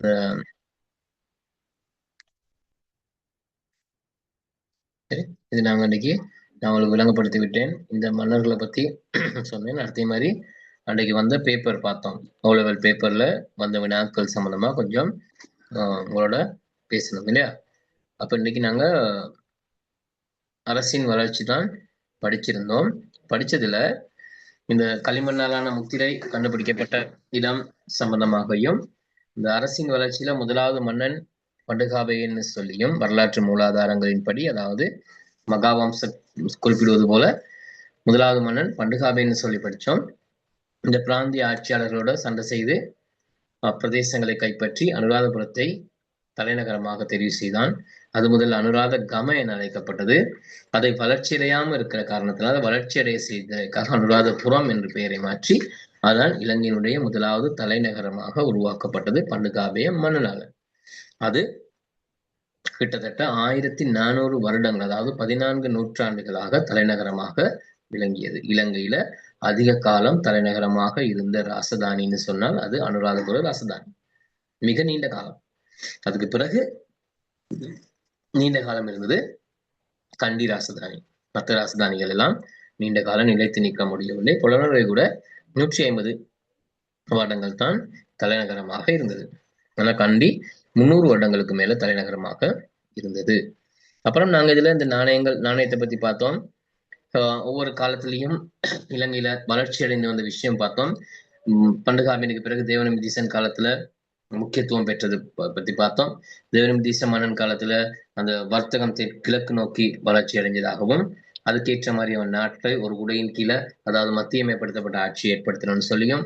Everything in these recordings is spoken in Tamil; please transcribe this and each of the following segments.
அஹ் சரி, இது நாங்கள் அன்றைக்கு நான் உங்களுக்கு விளங்கப்படுத்தி விட்டேன். இந்த மன்னர்களை பற்றி சொன்னேன். அதே மாதிரி அன்றைக்கு வந்த பேப்பர் பார்த்தோம். O level பேப்பரில் வந்த வினாக்கள் சம்மந்தமாக கொஞ்சம் உங்களோட பேசணும் இல்லையா? அப்போ இன்னைக்கு நாங்கள் அரசின் வளர்ச்சி தான் படிச்சிருந்தோம். படிச்சதுல இந்த களிமண்ணாலான முத்திரை கண்டுபிடிக்கப்பட்ட இடம் சம்பந்தமாகவும், இந்த அரசின் வளர்ச்சியில முதலாவது மன்னன் பண்டுகாபையன்னு சொல்லியும் வரலாற்று மூலாதாரங்களின்படி, அதாவது மகாவம்சம் குறிப்பிடுவது போல முதலாவது மன்னன் பண்டுகாபைன்னு சொல்லி படித்தோம். இந்த பிராந்திய ஆட்சியாளர்களோட சண்டை செய்து பிரதேசங்களை கைப்பற்றி அனுராதபுரத்தை தலைநகரமாக தெரிவு செய்தான். அது முதல் அனுராத கம என அழைக்கப்பட்டது. அதை வளர்ச்சியடையாமல் இருக்கிற காரணத்தினால் வளர்ச்சியடைய செய்ததற்காக அனுராதபுரம் என்று பெயரை மாற்றி அதான் இலங்கையினுடைய முதலாவது தலைநகரமாக உருவாக்கப்பட்டது பண்டுகாபைய மன்னனால. அது கிட்டத்தட்ட 1400 வருடங்கள், அதாவது 14 நூற்றாண்டுகளாக தலைநகரமாக விளங்கியது. இலங்கையில அதிக காலம் தலைநகரமாக இருந்த ராசதானின்னு சொன்னால் அது அனுராதபுர ராசதானி. மிக நீண்ட காலம். அதுக்கு பிறகு நீண்ட காலம் இருந்தது கண்டி ராசதானி. மற்ற ராசதானிகள் எல்லாம் நீண்ட காலம் நிலைத்து நிற்க முடியவில்லை. புலனறுவை கூட 150 வருடங்கள் தான் தலைநகரமாக இருந்தது. ஆனா கண்டி 300 வருடங்களுக்கு மேல தலைநகரமாக இருந்தது. அப்புறம் நாங்க இதுல இந்த நாணயத்தை பத்தி பார்த்தோம். ஒவ்வொரு காலத்திலையும் இலங்கையில வளர்ச்சி அடைந்து வந்த விஷயம் பார்த்தோம். பண்டுகாபினுக்கு பிறகு தேவநம்பிதீசன் காலத்துல முக்கியத்துவம் பெற்றது பத்தி பார்த்தோம். தேவநம்பிதீச மன்னன் காலத்துல அந்த வர்த்தகம் கிழக்கு நோக்கி வளர்ச்சி அடைஞ்சதாகவும், அதுக்கேற்ற மாதிரி அவன் நாட்டை ஒரு உடையின் கீழே, அதாவது மத்தியமயப்படுத்தப்பட்ட ஆட்சி ஏற்படுத்தணும்னு சொல்லியும்,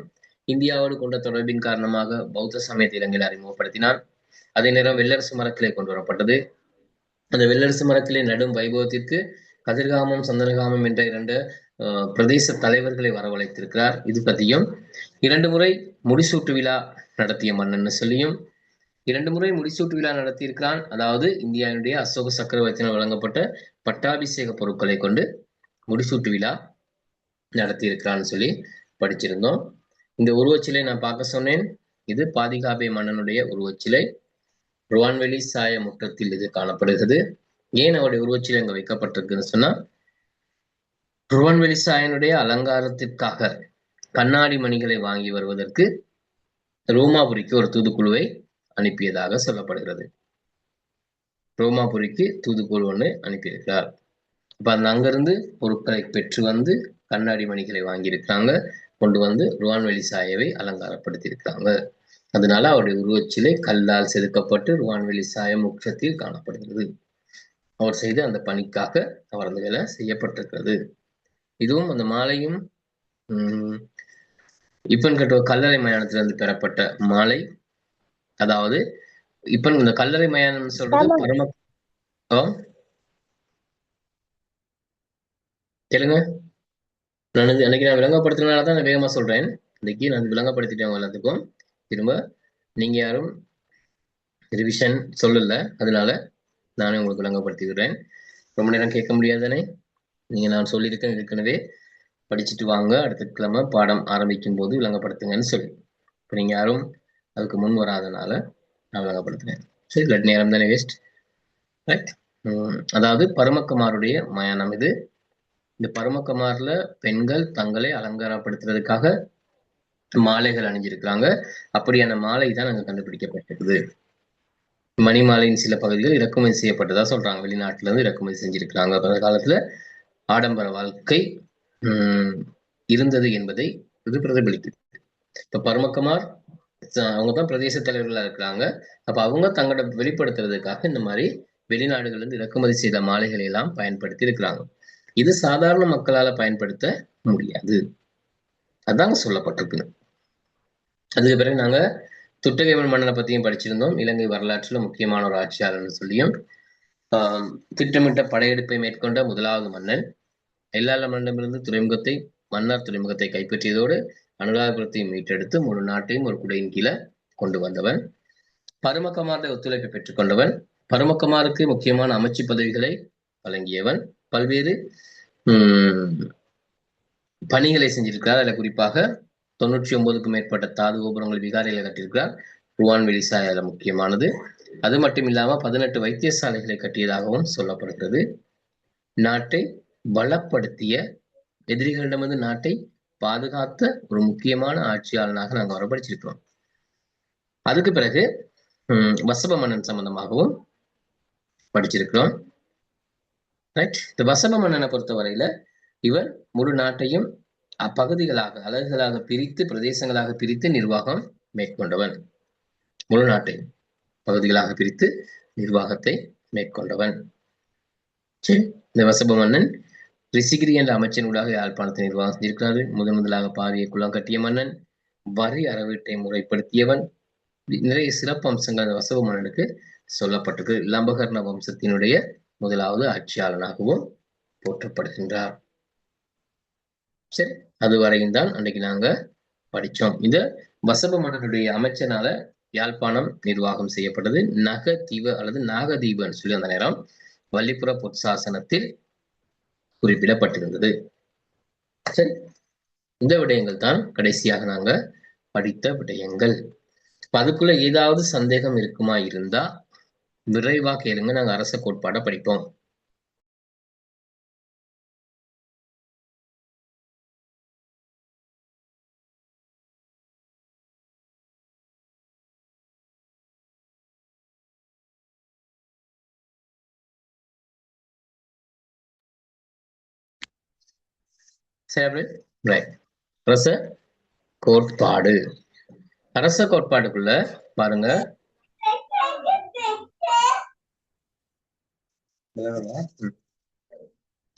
இந்தியாவோடு கொண்ட தொடர்பின் காரணமாக பௌத்த சமயத்தை இலங்கையில் அறிமுகப்படுத்தினான். அதே நேரம் வெள்ளரசு மரக்கிளை கொண்டு வரப்பட்டது. அந்த வெள்ளரசு மரக்கிளை நடும் வைபவத்திற்கு கதிர்காமம் சந்தனகாமம் என்ற 2 பிரதேச தலைவர்களை வரவழைத்திருக்கிறார். இது பற்றியும் 2 முறை முடிசூட்டு விழா நடத்திய மன்னன் சொல்லியும் 2 முறை முடிசூட்டு விழா நடத்தியிருக்கிறான். அதாவது இந்தியாவுடைய அசோக சக்கரவர்த்தியினால் வழங்கப்பட்ட பட்டாபிஷேக பொருட்களை கொண்டு முடிசூட்டு விழா நடத்தியிருக்கிறான்னு சொல்லி படிச்சிருந்தோம். இந்த உருவச்சிலை நான் பார்க்க சொன்னேன். இது பாதிகாபை மன்னனுடைய உருவச்சிலை. ருவான்வெளி சாய முற்றத்தில் இது காணப்படுகிறது. ஏன் அவருடைய உருவச்சிலை அங்க வைக்கப்பட்டிருக்குன்னு சொன்னா, ருவான்வெளி சாயனுடைய அலங்காரத்திற்காக கண்ணாடி மணிகளை வாங்கி வருவதற்கு ரோமாபுரிக்கு ஒரு தூதுக்குழுவை அனுப்பியதாக சொல்லப்படுகிறது. ரோமாபுரிக்கு தூதுக்குழு ஒன்று அனுப்பியிருக்கிறார். அப்ப அந்த அங்கிருந்து பொருட்களை பெற்று வந்து கண்ணாடி மணிகளை வாங்கியிருக்கிறாங்க, கொண்டு வந்து ருவான்வெளி சாயவை அலங்காரப்படுத்தியிருக்கிறாங்க. அதனால அவருடைய உருவச்சிலை கல்லால் செதுக்கப்பட்டு ருவான்வெளி சாய முற்றத்தில் காணப்படுகிறது. அவர் செய்த அந்த பணிக்காக அவர் அந்த வேலை செய்யப்பட்டிருக்கிறது. இதுவும் அந்த மாலையும் இப்பன் கட்டுவ கல்லறை மயானத்திலிருந்து பெறப்பட்ட மாலை. அதாவது இப்ப இந்த கல்லறை மயானம் சொல்றது கேளுங்க. நான் அன்னைக்கு நான் விளங்கப்படுத்தினால தான் நான் வேகமா சொல்றேன். இன்னைக்கு நான் விளங்கப்படுத்திட்டேன் எல்லாத்துக்கும். திரும்ப நீங்க யாரும் ரிவிஷன் சொல்லல, அதனால நானே உங்களுக்கு விளங்கப்படுத்தி விடுறேன். ரொம்ப நேரம் கேட்க முடியாதானே? நீங்க நான் சொல்லியிருக்கேன் ஏற்கனவே, படிச்சுட்டு வாங்க, அடுத்த கிழமை பாடம் ஆரம்பிக்கும் போது விளங்கப்படுத்துங்கன்னு சொல்லி. இப்போ நீங்க யாரும் அதுக்கு முன் வராதனால நான் விளங்கப்படுத்துறேன். சரி, இல்லாட்டி நேரம் தானே வேஸ்ட், ரைட்? அதாவது பரமக்குமாருடைய மயானம் இது. இந்த பரமக்குமார்ல பெண்கள் தங்களை அலங்காரப்படுத்துறதுக்காக மாலைகள் அணிஞ்சிருக்கிறாங்க. அப்படியான மாலை தான் அங்க கண்டுபிடிக்கப்பட்டிருக்குது. மணிமாலையின் சில பகுதிகள் இறக்குமதி செய்யப்பட்டதா சொல்றாங்க. வெளிநாட்டுல இருந்து இறக்குமதி செஞ்சிருக்கிறாங்க. அந்த காலத்துல ஆடம்பர வாழ்க்கை இருந்தது என்பதை இது பிரதிபலிக்குது. இப்ப பரமக்குமார் அவங்கதான் பிரதேச தலைவர்களா இருக்கிறாங்க. அப்ப அவங்க தங்களோட வெளிப்படுத்துறதுக்காக இந்த மாதிரி வெளிநாடுகள்ல இருந்து இறக்குமதி செய்த மாலைகளை எல்லாம் பயன்படுத்தி இருக்கிறாங்க. இது சாதாரண மக்களால பயன்படுத்த முடியாது, அதாங்க சொல்லப்பட்டிருக்கு. அதுக்கு பிறகு நாங்க துட்டகைவன் மன்னனை பத்தியும் படிச்சிருந்தோம். இலங்கை வரலாற்றுல முக்கியமான ஒரு ஆட்சியாளர்னு சொல்லியும், திட்டமிட்ட படையெடுப்பை மேற்கொண்ட முதலாவது மன்னன். எல்லால மன்னனிடமிருந்து துறைமுகத்தை மன்னார் துறைமுகத்தை கைப்பற்றியதோடு அனுராதபுரத்தை மீட்டெடுத்து முழு நாட்டையும் ஒரு குடையின் கீழே கொண்டு வந்தவன். பரமக்குமாருடைய ஒத்துழைப்பை பெற்றுக்கொண்டவன். பரமக்குமாருக்கு முக்கியமான அமைச்சு பதவிகளை வழங்கியவன். பல்வேறு பணிகளை செஞ்சிருக்கிறார். அதில் குறிப்பாக 99க்கும் மேற்பட்ட தாது கோபுரங்கள் விகாரைகளை கட்டியிருக்கிறார். ருவான்வெளி சாலை முக்கியமானது. அது மட்டும் இல்லாம 18 வைத்தியசாலைகளை கட்டியதாகவும் சொல்லப்படுகிறது. நாட்டை பலப்படுத்திய, எதிரிகளிடமிருந்து நாட்டை பாதுகாத்த ஒரு முக்கியமான ஆட்சியாளனாக நாங்க அவரை படிச்சிருக்கிறோம். அதுக்கு பிறகு வசப மன்னன் சம்பந்தமாகவும் படிச்சிருக்கிறோம். ரைட். இந்த வசப மன்னனை பொறுத்தவரையில இவர் முழு நாட்டையும் அப்பகுதிகளாக, அலகுகளாக பிரித்து, பிரதேசங்களாக பிரித்து நிர்வாகம் மேற்கொண்டவன். முழு நாட்டையும் பகுதிகளாக பிரித்து நிர்வாகத்தை மேற்கொண்டவன். சரி, இந்த வசப மன்னன் ரிசிகிரி என்ற அமைச்சனூடாக யாழ்ப்பாணத்தை நிர்வாகம் செஞ்சிருக்கிறாரு. முதலாக பாரிய குளம் கட்டிய மன்னன், வரி அறவீட்டை முறைப்படுத்தியவன். நிறைய சிறப்பு அம்சங்கள் அந்த வசப மன்னனுக்கு சொல்லப்பட்டிருக்கு. லம்பகர்ண வம்சத்தினுடைய முதலாவது ஆட்சியாளனாகவும் போற்றப்படுகின்றார். சரி, அதுவரையும் தான் அன்னைக்கு நாங்க படிச்சோம். இந்த வசப மன்னனுடைய அமைச்சனால யாழ்ப்பாணம் நிர்வாகம் செய்யப்பட்டது. நகதீவு அல்லது நாகதீபுன்னு சொல்லி அந்த நேரம் வள்ளிப்புற பொற்சாசனத்தில் குறிப்பிடப்பட்டிருந்தது. சரி, இந்த விடயங்கள் தான் கடைசியாக நாங்க படித்த விடயங்கள். அதுக்குள்ள ஏதாவது சந்தேகம் இருக்குமா இருந்தா விரைவா கேளுங்க, நாங்க அரச கோட்பாடை படிப்போம். சரி, ரைட். அரச கோட்பாடு. அரச கோட்பாடுக்குள்ள பாருங்க,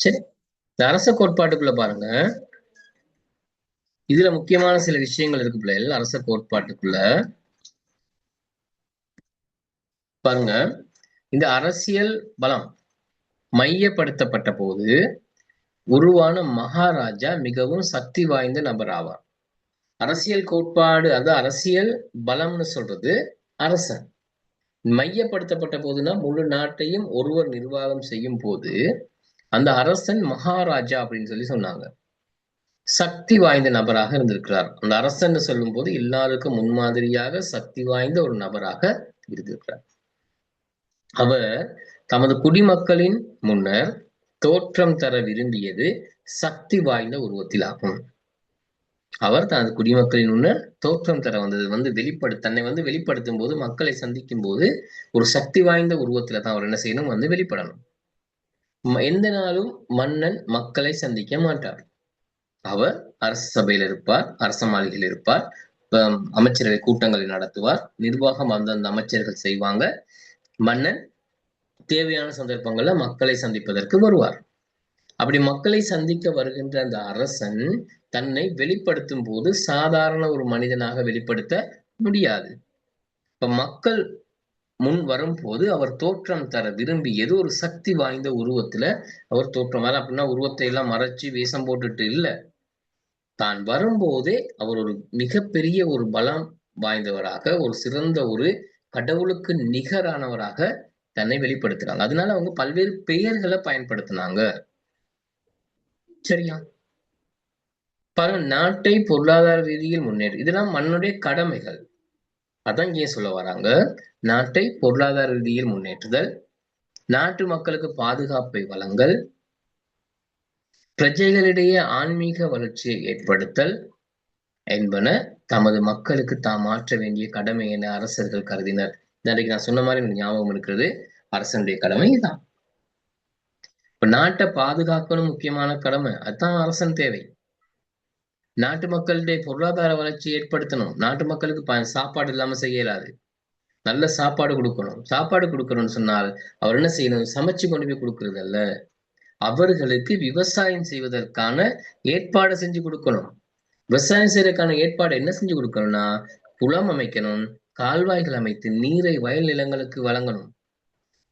சரி, இந்த அரச கோட்பாட்டுக்குள்ள பாருங்க, இதுல முக்கியமான சில விஷயங்கள் இருக்கு பிள்ளைகள். அரச கோட்பாட்டுக்குள்ள பாருங்க, இந்த அரசியல் பலம் மையப்படுத்தப்பட்ட போது உருவான மகாராஜா மிகவும் சக்தி வாய்ந்த நபர் ஆவார். அரசியல் கோட்பாடு, அது அரசியல் பலம்னு சொல்றது அரசன். மையப்படுத்தப்பட்ட போதுன்னா முழு நாட்டையும் ஒருவர் நிர்வாகம் செய்யும் போது அந்த அரசன் மகாராஜா அப்படின்னு சொல்லி சொன்னாங்க. சக்தி வாய்ந்த நபராக இருந்திருக்கிறார். அந்த அரசன் சொல்லும் போது எல்லாருக்கும் முன்மாதிரியாக சக்தி வாய்ந்த ஒரு நபராக இருந்திருக்கிறார். அவர் தமது குடிமக்களின் முன்னர் தோற்றம் தர விரும்பியது சக்தி வாய்ந்த உருவத்திலாகும். அவர் தனது குடிமக்களின் முன்னர் தோற்றம் தர வந்தது தன்னை வெளிப்படுத்தும் போது, மக்களை சந்திக்கும் போது ஒரு சக்தி வாய்ந்த உருவத்துல தான் அவர் என்ன செய்யணும், வெளிப்படணும். எந்த நாளும் மன்னன் மக்களை சந்திக்க மாட்டார். அவர் அரச சபையில் இருப்பார், அரச மாளிகையில் இருப்பார், அமைச்சரவை கூட்டங்களை நடத்துவார், நிர்வாகம் அந்தந்த அமைச்சர்கள் செய்வாங்க. மன்னன் தேவையான சந்தர்ப்பங்கள்ல மக்களை சந்திப்பதற்கு வருவார். அப்படி மக்களை சந்திக்க வருகின்ற அந்த அரசன் தன்னை வெளிப்படுத்தும் போது சாதாரண ஒரு மனிதனாக வெளிப்படுத்த முடியாது. இப்ப மக்கள் முன் வரும்போது அவர் தோற்றம் தர விரும்பியது ஒரு சக்தி வாய்ந்த உருவத்துல அவர் தோற்றம் வர. அப்படின்னா உருவத்தை எல்லாம் மறைச்சு வேஷம் போட்டுட்டு இல்ல, தான் வரும்போதே அவர் ஒரு மிகப்பெரிய ஒரு பலம் வாய்ந்தவராக, ஒரு சிறந்த ஒரு கடவுளுக்கு நிகரானவராக தன்னை வெளிப்படுத்துறாங்க. அதனால அவங்க பல்வேறு பெயர்களை பயன்படுத்தினாங்க. சரியா? பாருங்க, நாட்டை பொருளாதார ரீதியில் முன்னேறு, இதெல்லாம் மன்னுடைய கடமைகள். அதான் இங்கே சொல்ல வராங்க. நாட்டை பொருளாதார ரீதியில் முன்னேற்றுதல், நாட்டு மக்களுக்கு பாதுகாப்பை வழங்கல், பிரஜைகளிடையே ஆன்மீக வளர்ச்சியை ஏற்படுத்தல் என்பன தமது மக்களுக்கு தாம் ஆற்ற வேண்டிய கடமை என அரசர்கள் கருதினர். இன்றைக்கு நான் சொன்ன மாதிரி ஞாபகம் இருக்கிறது, அரசனுடைய கடமை தான். இப்ப நாட்டை பாதுகாக்கணும் முக்கியமான கடமை, அதுதான் அரசன் தேவை. நாட்டு மக்களுடைய பொருளாதார வளர்ச்சி ஏற்படுத்தணும். நாட்டு மக்களுக்கு சாப்பாடு இல்லாம செய்யலாது. நல்ல சாப்பாடு கொடுக்கணும். சாப்பாடு கொடுக்கணும்னு சொன்னால் அவர் என்ன செய்யணும், சமைச்சு கொண்டு போய் கொடுக்கறது அல்ல, அவர்களுக்கு விவசாயம் செய்வதற்கான ஏற்பாடு செஞ்சு கொடுக்கணும். விவசாயம் செய்யறதுக்கான ஏற்பாடு என்ன செஞ்சு கொடுக்கணும்னா, குளம் அமைக்கணும், கால்வாய்கள் அமைத்து நீரை வயல் நிலங்களுக்கு வழங்கணும்.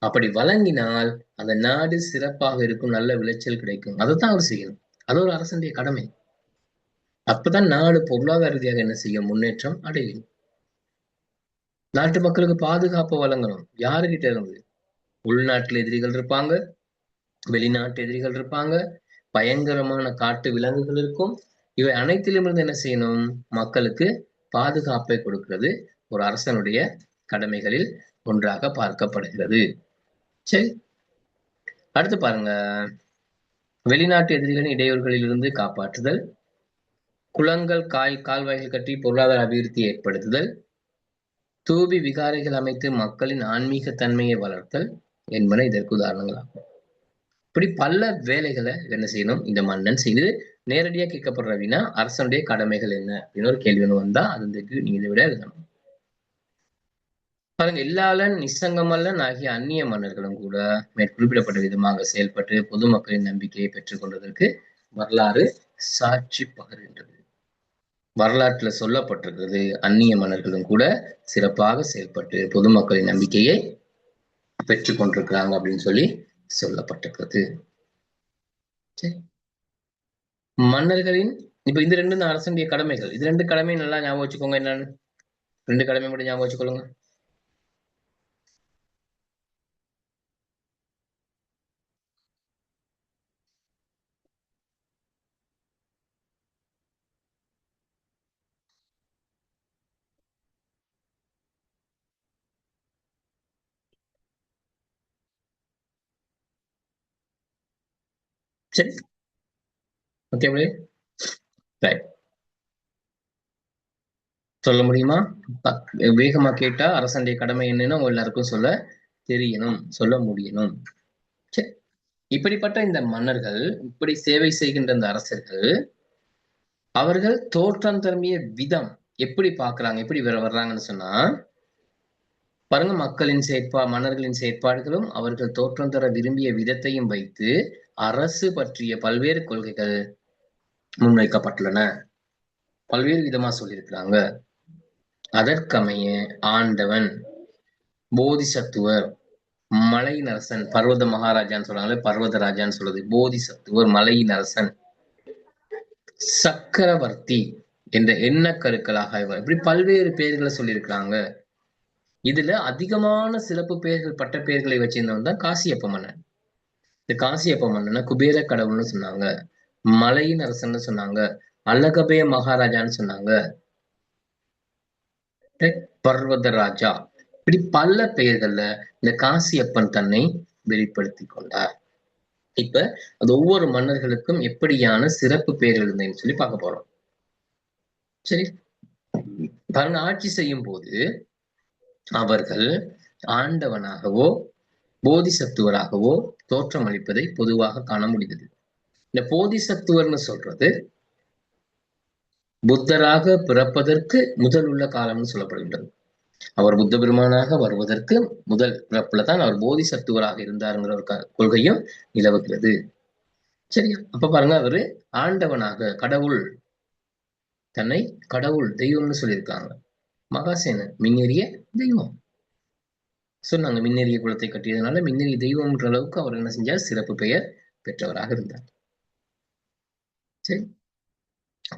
அப்படி வழங்கினால் அந்த நாடு சிறப்பாக இருக்கும், நல்ல விளைச்சல் கிடைக்கும். அதைத்தான் அவர் செய்யணும். அது ஒரு அரசனுடைய கடமை. அப்பதான் நாடு பொருளாதார ரீதியாக என்ன செய்யும், முன்னேற்றம் அடையும். நாட்டு மக்களுக்கு பாதுகாப்பு வழங்கணும். யாருகிட்ட இருந்து? உள்நாட்டில் எதிரிகள் இருப்பாங்க, வெளிநாட்டு எதிரிகள் இருப்பாங்க, பயங்கரமான காட்டு விலங்குகள் இருக்கும். இவை அனைத்திலும் இருந்து என்ன செய்யணும், மக்களுக்கு பாதுகாப்பை கொடுக்கிறது ஒரு அரசனுடைய கடமைகளில் ஒன்றாக பார்க்கப்படுகிறது. சரி, அடுத்து பாருங்க. வெளிநாட்டு எதிரிகளின் இடையூறுகளில் இருந்து காப்பாற்றுதல், குளங்கள் கால்வாய்கள் கட்டி பொருளாதார அபிவிருத்தி ஏற்படுத்துதல், தூபி விகாரைகள் அமைத்து மக்களின் ஆன்மீக தன்மையை வளர்த்தல் என்பன இதற்கு உதாரணங்களாகும். இப்படி பல வேலைகளை என்ன செய்யணும் இந்த மன்னன் செய்து. நேரடியா கேட்கப்படுற அப்படின்னா அரசனுடைய கடமைகள் என்ன அப்படின்னு ஒரு கேள்வி ஒன்று வந்தா அதுக்கு நீங்க இதை விட எழுதணும். பாருங்க, இல்லாளன் நிசங்கமல்லன் ஆகிய அந்நிய மன்னர்களும் கூட மேற்குறிப்பிடப்பட்ட விதமாக செயல்பட்டு பொதுமக்களின் நம்பிக்கையை பெற்றுக் கொண்டதற்கு வரலாறு சாட்சி பகர்கின்றது. வரலாற்றுல சொல்லப்பட்டிருக்கிறது, அந்நிய மன்னர்களும் கூட சிறப்பாக செயல்பட்டு பொதுமக்களின் நம்பிக்கையை பெற்றுக் கொண்டிருக்கிறாங்க அப்படின்னு சொல்லி சொல்லப்பட்டிருக்கிறது. சரி, மன்னர்களின் இப்ப இந்த ரெண்டு அரசனுடைய கடமைகள், இது ரெண்டு கடமையும் நல்லா ஞாபகம் வச்சுக்கோங்க. என்னன்னு ரெண்டு கடமை மட்டும் ஞாபகம் வச்சுக்கொள்ளுங்க. சரி, ஓகே, ரைட். சொல்ல முடியுமா? வேகமா கேட்டா அரசனுடைய கடமை என்னன்னு உங்க எல்லாருக்கும் சொல்ல தெரியணும், சொல்ல முடியணும். சரி, இப்படிப்பட்ட இந்த மன்னர்கள், இப்படி சேவை செய்கின்ற இந்த அரசர்கள், அவர்கள் தோற்றம் திரும்பிய விதம் எப்படி பாக்குறாங்க, எப்படி வர்றாங்கன்னு சொன்னா பாருங்க, மன்னர்களின் செயற்பாடுகளும் அவர்கள் தோற்றம் தர விரும்பிய விதத்தையும் வைத்து அரசு பற்றிய பல்வேறு கொள்கைகள் முன்வைக்கப்பட்டுள்ளன. பல்வேறு விதமா சொல்லியிருக்கிறாங்க. அதற்கமைய ஆண்டவன், போதிசத்துவர், மலையின் அரசன், பர்வத மகாராஜான்னு சொல்றாங்களே, பர்வத ராஜான்னு சொல்றது, போதிசத்துவர், மலையின் அரசன், சக்கரவர்த்தி என்ற எண்ண கருக்களாக இப்படி பல்வேறு பெயர்களை சொல்லியிருக்கிறாங்க. இதுல அதிகமான சிறப்பு பெயர்கள், பட்ட பெயர்களை வச்சிருந்தவன் தான் காசியப்ப மன்னன். இந்த காசியப்ப மன்னனை குபேர கடவுள்னு சொன்னாங்க, மலையின் அரசன் சொன்னாங்க, அழகபய மகாராஜான்னு சொன்னாங்க, பர்வத ராஜா, இப்படி பல பெயர்கள்ல இந்த காசியப்பன் தன்னை வெளிப்படுத்தி கொண்டார். இப்ப அது ஒவ்வொரு மன்னர்களுக்கும் எப்படியான சிறப்பு பெயர்கள் இருந்ததுன்னு சொல்லி பார்க்க போறோம். சரி, பாருங்க, ஆட்சி செய்யும் போது அவர்கள் ஆண்டவனாகவோ போதிசத்துவராகவோ தோற்றம் அளிப்பதை பொதுவாக காண முடிந்தது. இந்த போதிசத்துவர்னு சொல்றது புத்தராக பிறப்பதற்கு முதல் உள்ள காலம்னு சொல்லப்படுகின்றது. அவர் புத்த பெருமானாக வருவதற்கு முதல் பிறப்புல தான் அவர் போதிசத்துவராக இருந்தாருங்கிற ஒரு கொள்கையும் நிலவுகிறது. சரியா? அப்ப பாருங்க, அவரு ஆண்டவனாக, கடவுள், தன்னை கடவுள், தெய்வம்னு சொல்லியிருக்காங்க. மகாசேனன் மின்னேறிய தெய்வம் சொன்னாங்க. மின்னேறிய குலத்தை கட்டியதுனால மின்னேறிய தெய்வம்ன்ற அளவுக்கு அவர் என்ன செஞ்சார், சிறப்பு பெயர் பெற்றவராக இருந்தார். சரி,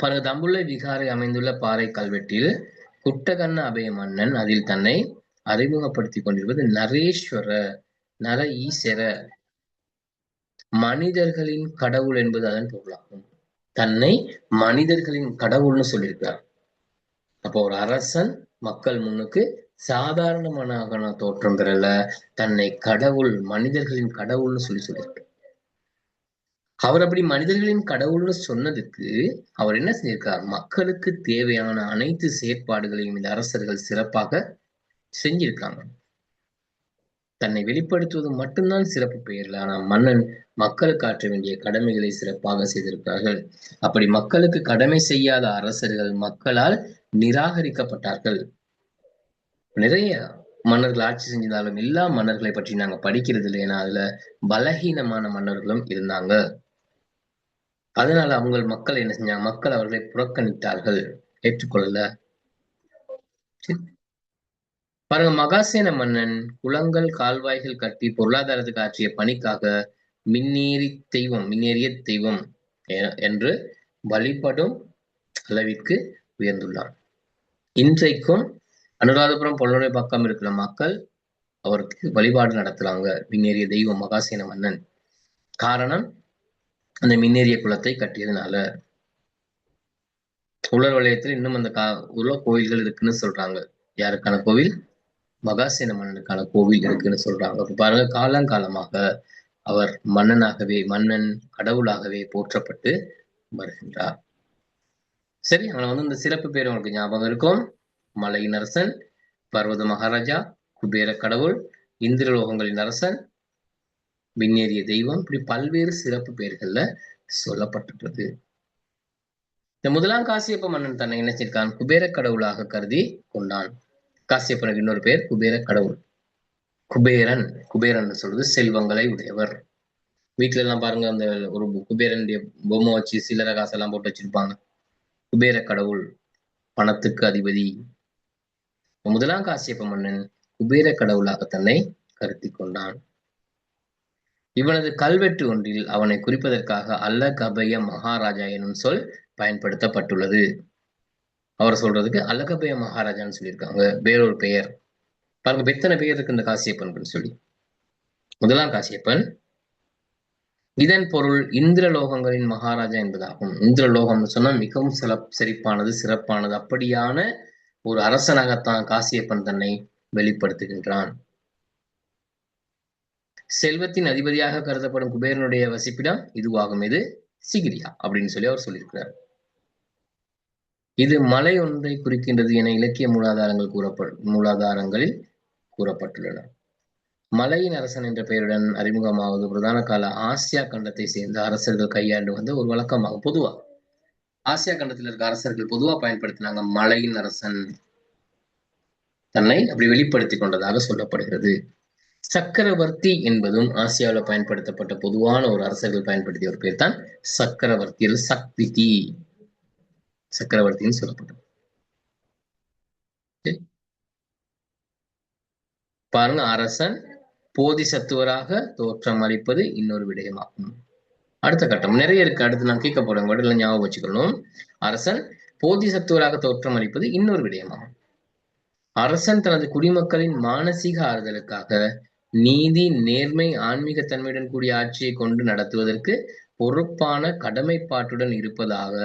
பாருங்க, தம்புள்ளை விகாரை அமைந்துள்ள பாறை கல்வெட்டில் குட்டகண்ண அபய மன்னன் அதில் தன்னை அறிமுகப்படுத்திக் கொண்டிருப்பது நரேஸ்வர, நர ஈஸ்வர, மனிதர்களின் கடவுள் என்பது அதன் பொருளாகும். தன்னை மனிதர்களின் கடவுள்னு சொல்லியிருக்கிறார். அப்போ ஒரு அரசன் மக்கள் முன்னுக்கு சாதாரணமான தோற்றம் பெறல, தன்னை கடவுள், மனிதர்களின் கடவுள்னு சொல்லியிருக்கார். அவர் அப்படி மனிதர்களின் கடவுள்னு சொன்னதுக்கு அவர் என்ன செஞ்சிருக்கார், மக்களுக்கு தேவையான அனைத்து செயற்பாடுகளையும் இந்த அரசர்கள் சிறப்பாக செஞ்சிருக்காங்க. தன்னை வெளிப்படுத்துவது மட்டும்தான் சிறப்பு பெயர்கள். ஆனால் மன்னன் மக்களுக்கு ஆற்ற வேண்டிய கடமைகளை சிறப்பாக செய்திருக்கிறார்கள். அப்படி மக்களுக்கு கடமை செய்யாத அரசர்கள் மக்களால் நிராகரிக்கப்பட்டார்கள். நிறைய மன்னர்கள் ஆட்சி செஞ்சிருந்தாலும் எல்லா மன்னர்களை பற்றி நாங்க படிக்கிறது இல்லை. ஏன்னா அதுல பலகீனமான மன்னர்களும் இருந்தாங்க. அதனால அவங்க மக்கள் என்ன செஞ்சாங்க, மக்கள் அவர்களை புறக்கணித்தார்கள், ஏற்றுக்கொள்ளல. பாருங்க, மகாசேன மன்னன் குளங்கள் கால்வாய்கள் கட்டி பொருளாதாரத்துக்கு ஆற்றிய பணிக்காக மின்னேறிய தெய்வம் என்று வழிபடும் அளவிற்கு உயர்ந்துள்ளார். இன்றைக்கும் அனுராதபுரம் பொருளுடைய பக்கம் இருக்கிற மக்கள் அவருக்கு வழிபாடு நடத்துறாங்க, மின்னேறிய தெய்வம் மகாசேன மன்னன். காரணம், அந்த மின்னேறிய குலத்தை கட்டியதுனால. உலர் வலயத்தில் இன்னும் அந்த உள்ள கோயில்கள் இருக்குன்னு சொல்றாங்க. யாருக்கான கோவில்? மகாசேன மன்னனுக்கான கோவில் இருக்குன்னு சொல்றாங்க. அப்ப பாருங்க, காலங்காலமாக அவர் மன்னனாகவே, மன்னன் கடவுளாகவே போற்றப்பட்டு வருகின்றார். சரி, அவன் வந்து இந்த சிறப்பு பேர் உங்களுக்கு ஞாபகம் இருக்கும். மலையின் அரசன், பர்வத மகாராஜா, குபேர கடவுள், இந்திரலோகங்களின் அரசன், விண்ணேறிய தெய்வம், இப்படி பல்வேறு சிறப்பு பெயர்கள்ல சொல்லப்பட்டுள்ளது. இந்த முதலாம் காசியப்ப மன்னன் தன்னை என்ன செய்தான்? குபேர கடவுளாக கருதி கொண்டான். காசியப்பனுக்கு இன்னொரு பேர் குபேர கடவுள். குபேரன், குபேரன் சொல்றது செல்வங்களை உடையவர். வீட்டுல எல்லாம் பாருங்க, அந்த ஒரு குபேரனுடைய பொம்மை வச்சு சில்லறை காசெல்லாம் போட்டு வச்சிருப்பாங்க. குபேர கடவுள், பணத்துக்கு அதிபதி. முதலாம் காசியப்ப மன்னன் குபேர கடவுளாக தன்னை கருத்தி கொண்டான். இவனது கல்வெட்டு ஒன்றில் அவனை குறிப்பதற்காக அல்லகபய மகாராஜா எனும் சொல் பயன்படுத்தப்பட்டுள்ளது. அவர் சொல்றதுக்கு அல்லகபய மகாராஜான்னு சொல்லியிருக்காங்க, வேறொரு பெயர். பாருங்க எத்தனை பெயர் இருக்கு இந்த காசியப்பன் சொல்லி. முதலாம் காசியப்பன், இதன் பொருள் இந்திரலோகங்களின் மகாராஜா என்பதாகும். இந்திரலோகம்னு சொன்னா மிகவும் சிறப்பானது, சிறப்பானது. அப்படியான ஒரு அரசனாகத்தான் காசியப்பன் தன்னை வெளிப்படுத்துகின்றான். செல்வத்தின் அதிபதியாக கருதப்படும் குபேரனுடைய வசிப்பிடம் இதுவாகும். இது சிகிரியா அப்படின்னு சொல்லி அவர் சொல்லியிருக்கிறார். இது மலை ஒன்றை குறிக்கின்றது என இலக்கிய மூலாதாரங்களில் கூறப்பட்டுள்ளன. மலையின் அரசன் என்ற பெயருடன் அறிமுகமாவது பிரதான கால ஆசியா கண்டத்தை சேர்ந்த அரசர்கள் கையாண்டு வந்த ஒரு வழக்கமாகும். பொதுவா ஆசியா கண்டத்தில் இருக்க அரசர்கள் பொதுவா பயன்படுத்தினாங்க மலையின் அரசன், தன்னை அப்படி வெளிப்படுத்தி கொண்டதாக சொல்லப்படுகிறது. சக்கரவர்த்தி என்பதும் ஆசியாவில் பயன்படுத்தப்பட்ட பொதுவான ஒரு அரசர்கள் பயன்படுத்திய ஒரு பேர் தான் சக்கரவர்த்தி. சக்திதி சக்கரவர்த்தின்னு சொல்லப்பட்டது. பாருங்க, அரசன் போதிசத்துவராக தோற்றம் அளிப்பது இன்னொரு விடயமாகும். அடுத்த கட்டம் நிறைய இருக்கு, அடுத்து நான் கேட்க போறேன், கூட ஞாபகம் வச்சுக்கணும். அரசன் போதிசத்துவராக தோற்றம் அளிப்பது இன்னொரு விடயமாகும். அரசன் தனது குடிமக்களின் மானசீக ஆறுதலுக்காக நீதி, நேர்மை, ஆன்மீக தன்மையுடன் கூடிய ஆட்சியை கொண்டு நடத்துவதற்கு பொறுப்பான கடமைப்பாட்டுடன் இருப்பதாக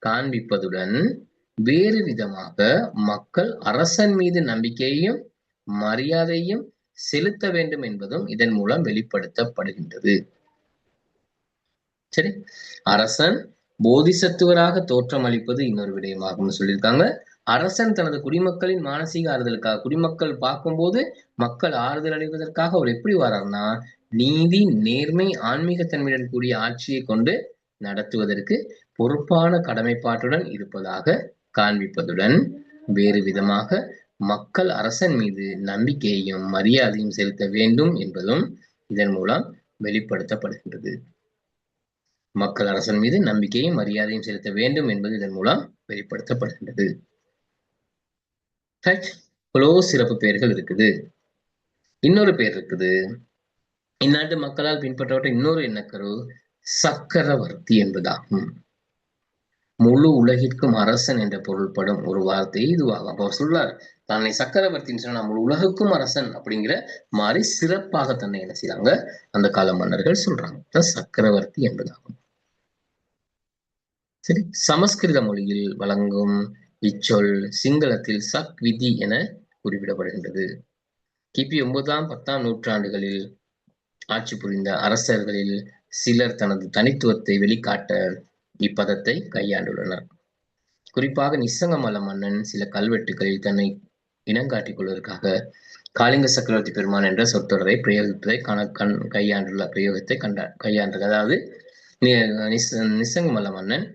காண்பிப்பதுடன் வேறு விதமாக மக்கள் அரசன் மீது நம்பிக்கையையும் மரியாதையும் செலுத்த வேண்டும் என்பதும் இதன் மூலம் வெளிப்படுத்தப்படுகின்றது. சரி, அரசன் போதிசத்துவராக தோற்றம் அளிப்பது இன்னொரு விடயமாகும் சொல்லியிருக்காங்க. அரசன் தனது குடிமக்களின் மானசீக ஆறுதலுக்காக, குடிமக்கள் பார்க்கும்போது மக்கள் ஆறுதல் அடைவதற்காக அவர் எப்படி வர்றார்னா, நீதி, நேர்மை, ஆன்மீகத்தன்மையுடன் கூடிய ஆட்சியை கொண்டு நடத்துவதற்கு பொறுப்பான கடமைப்பாட்டுடன் இருப்பதாக காண்பிப்பதுடன் வேறு விதமாக மக்கள் அரசன் மீது நம்பிக்கையையும் மரியாதையும் செலுத்த வேண்டும் என்பதும் இதன் மூலம் வெளிப்படுத்தப்படுகின்றது. மக்கள் அரசன் மீது நம்பிக்கையும் மரியாதையும் செலுத்த வேண்டும் என்பது இதன் மூலம் வெளிப்படுத்தப்படுகின்றது. சிறப்பு பெயர்கள் இருக்குது. இன்னொரு பெயர் இருக்குது, இந்நாட்டு மக்களால் பின்பற்றப்பட்ட இன்னொரு எண்ணக்கரு சக்கரவர்த்தி என்பதாகும். முழு உலகிற்கும் அரசன் என்ற பொருள்படும் ஒரு வார்த்தை இதுவாகும். அப்ப சொல்றார், தன்னை சக்கரவர்த்தின்னு சொன்னா முழு உலகுக்கும் அரசன் அப்படிங்கிற மாதிரி சிறப்பாக தன்னை என்ன செய்யறாங்க அந்த கால மன்னர்கள் சொல்றாங்க. சக்கரவர்த்தி என்பதாகும். சரி, சமஸ்கிருத மொழியில் வழங்கும் இச்சொல் சிங்களத்தில் சக் விதி என குறிப்பிடப்படுகின்றது. கிபி 9ஆம் 10ஆம் நூற்றாண்டுகளில் ஆட்சி புரிந்த அரசர்களில் சிலர் தனது தனித்துவத்தை வெளிக்காட்ட இப்பதத்தை கையாண்டுள்ளனர். குறிப்பாக நிசங்கமல மன்னன் சில கல்வெட்டுகளில் தன்னை இனங்காட்டிக் கொள்வதற்காக காளிங்க சக்கரவர்த்தி பெருமான் என்ற சொற்றொடரை பிரயோகிப்பதை கையாண்டுள்ள பிரயோகத்தை கையாண்டது. அதாவது நிசங்கமல மன்னன்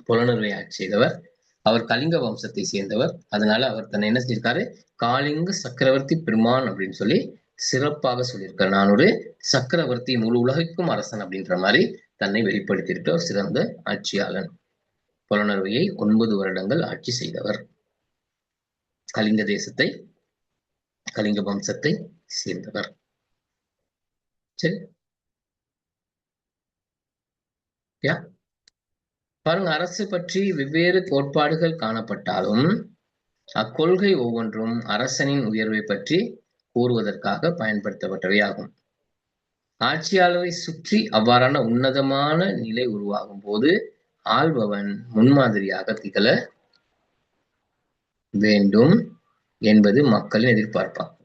புலனறுவை ஆட்சி செய்தவர், அவர் கலிங்க வம்சத்தை சேர்ந்தவர். அதனால அவர் தன்னை என்ன செஞ்சிருக்காரு, காளிங்க சக்கரவர்த்தி பெருமான் அப்படின்னு சொல்லி சிறப்பாக சொல்லியிருக்காரு. நான் ஒரு சக்கரவர்த்தி, முழு உலகிற்கும் அரசன் அப்படின்ற மாதிரி தன்னை வெளிப்படுத்தியிருக்க ஒரு சிறந்த ஆட்சியாளன். புலனறுவையை 9 வருடங்கள் ஆட்சி செய்தவர். கலிங்க தேசத்தை, கலிங்க வம்சத்தை சேர்ந்தவர். சரி, பாருங்க, அரசு பற்றி வெவ்வேறு கோட்பாடுகள் காணப்பட்டாலும் அக்கொள்கை ஒவ்வொன்றும் அரசனின் உயர்வை பற்றி கூறுவதற்காக பயன்படுத்தப்பட்டவை ஆகும். ஆட்சியாளரை சுற்றி அவ்வாறான உன்னதமான நிலை உருவாகும் போது ஆள்பவன் முன்மாதிரியாக திகழ வேண்டும் என்பது மக்களின் எதிர்பார்ப்பாகும்.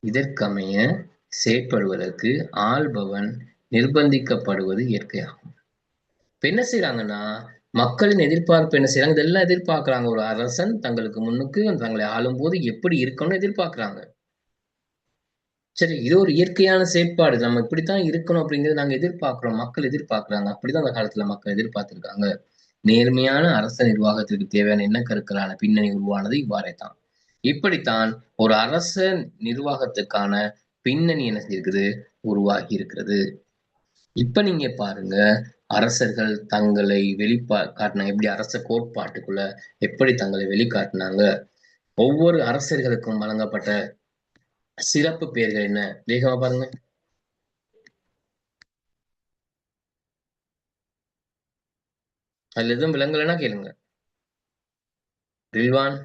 இதற்கமைய செயற்படுவதற்கு ஆள்பவன் நிர்பந்திக்கப்படுவது இயற்கையாகும். இப்ப என்ன செய்யறாங்கன்னா, மக்களின் எதிர்பார்ப்பு என்ன செய்யறாங்க, இதெல்லாம் எதிர்பார்க்கிறாங்க. ஒரு அரசன் தங்களுக்கு முன்னுக்கு தங்களை ஆளும் போது எப்படி இருக்கணும்னு எதிர்பார்க்கிறாங்க. சரி, இது ஒரு இயற்கையான செயற்பாடு. நம்ம இப்படித்தான் இருக்கணும் அப்படிங்கிறது நாங்க எதிர்பார்க்கிறோம். மக்கள் எதிர்பார்க்கிறாங்க. அப்படிதான் அந்த காலத்துல மக்கள் எதிர்பார்த்திருக்காங்க. நேர்மையான அரச நிர்வாகத்திற்கு தேவையான எண்ணக்கருக்களான பின்னணி உருவானது இவ்வாறே தான். இப்படித்தான் ஒரு அரச நிர்வாகத்துக்கான பின்னணி என்ன இருக்குது, உருவாகி இருக்கிறது. இப்ப நீங்க பாருங்க, அரசர்கள் தங்களை காட்டினாங்க. எப்படி அரச கோட்பாட்டுக்குள்ள எப்படி தங்களை வெளிக்காட்டினாங்க. ஒவ்வொரு அரசர்களுக்கும் வழங்கப்பட்ட சிறப்பு பெயர்கள் என்ன, வேகமா பாருங்க. அதுல எதுவும் விலங்கலைன்னா கேளுங்க. ரில்வான்.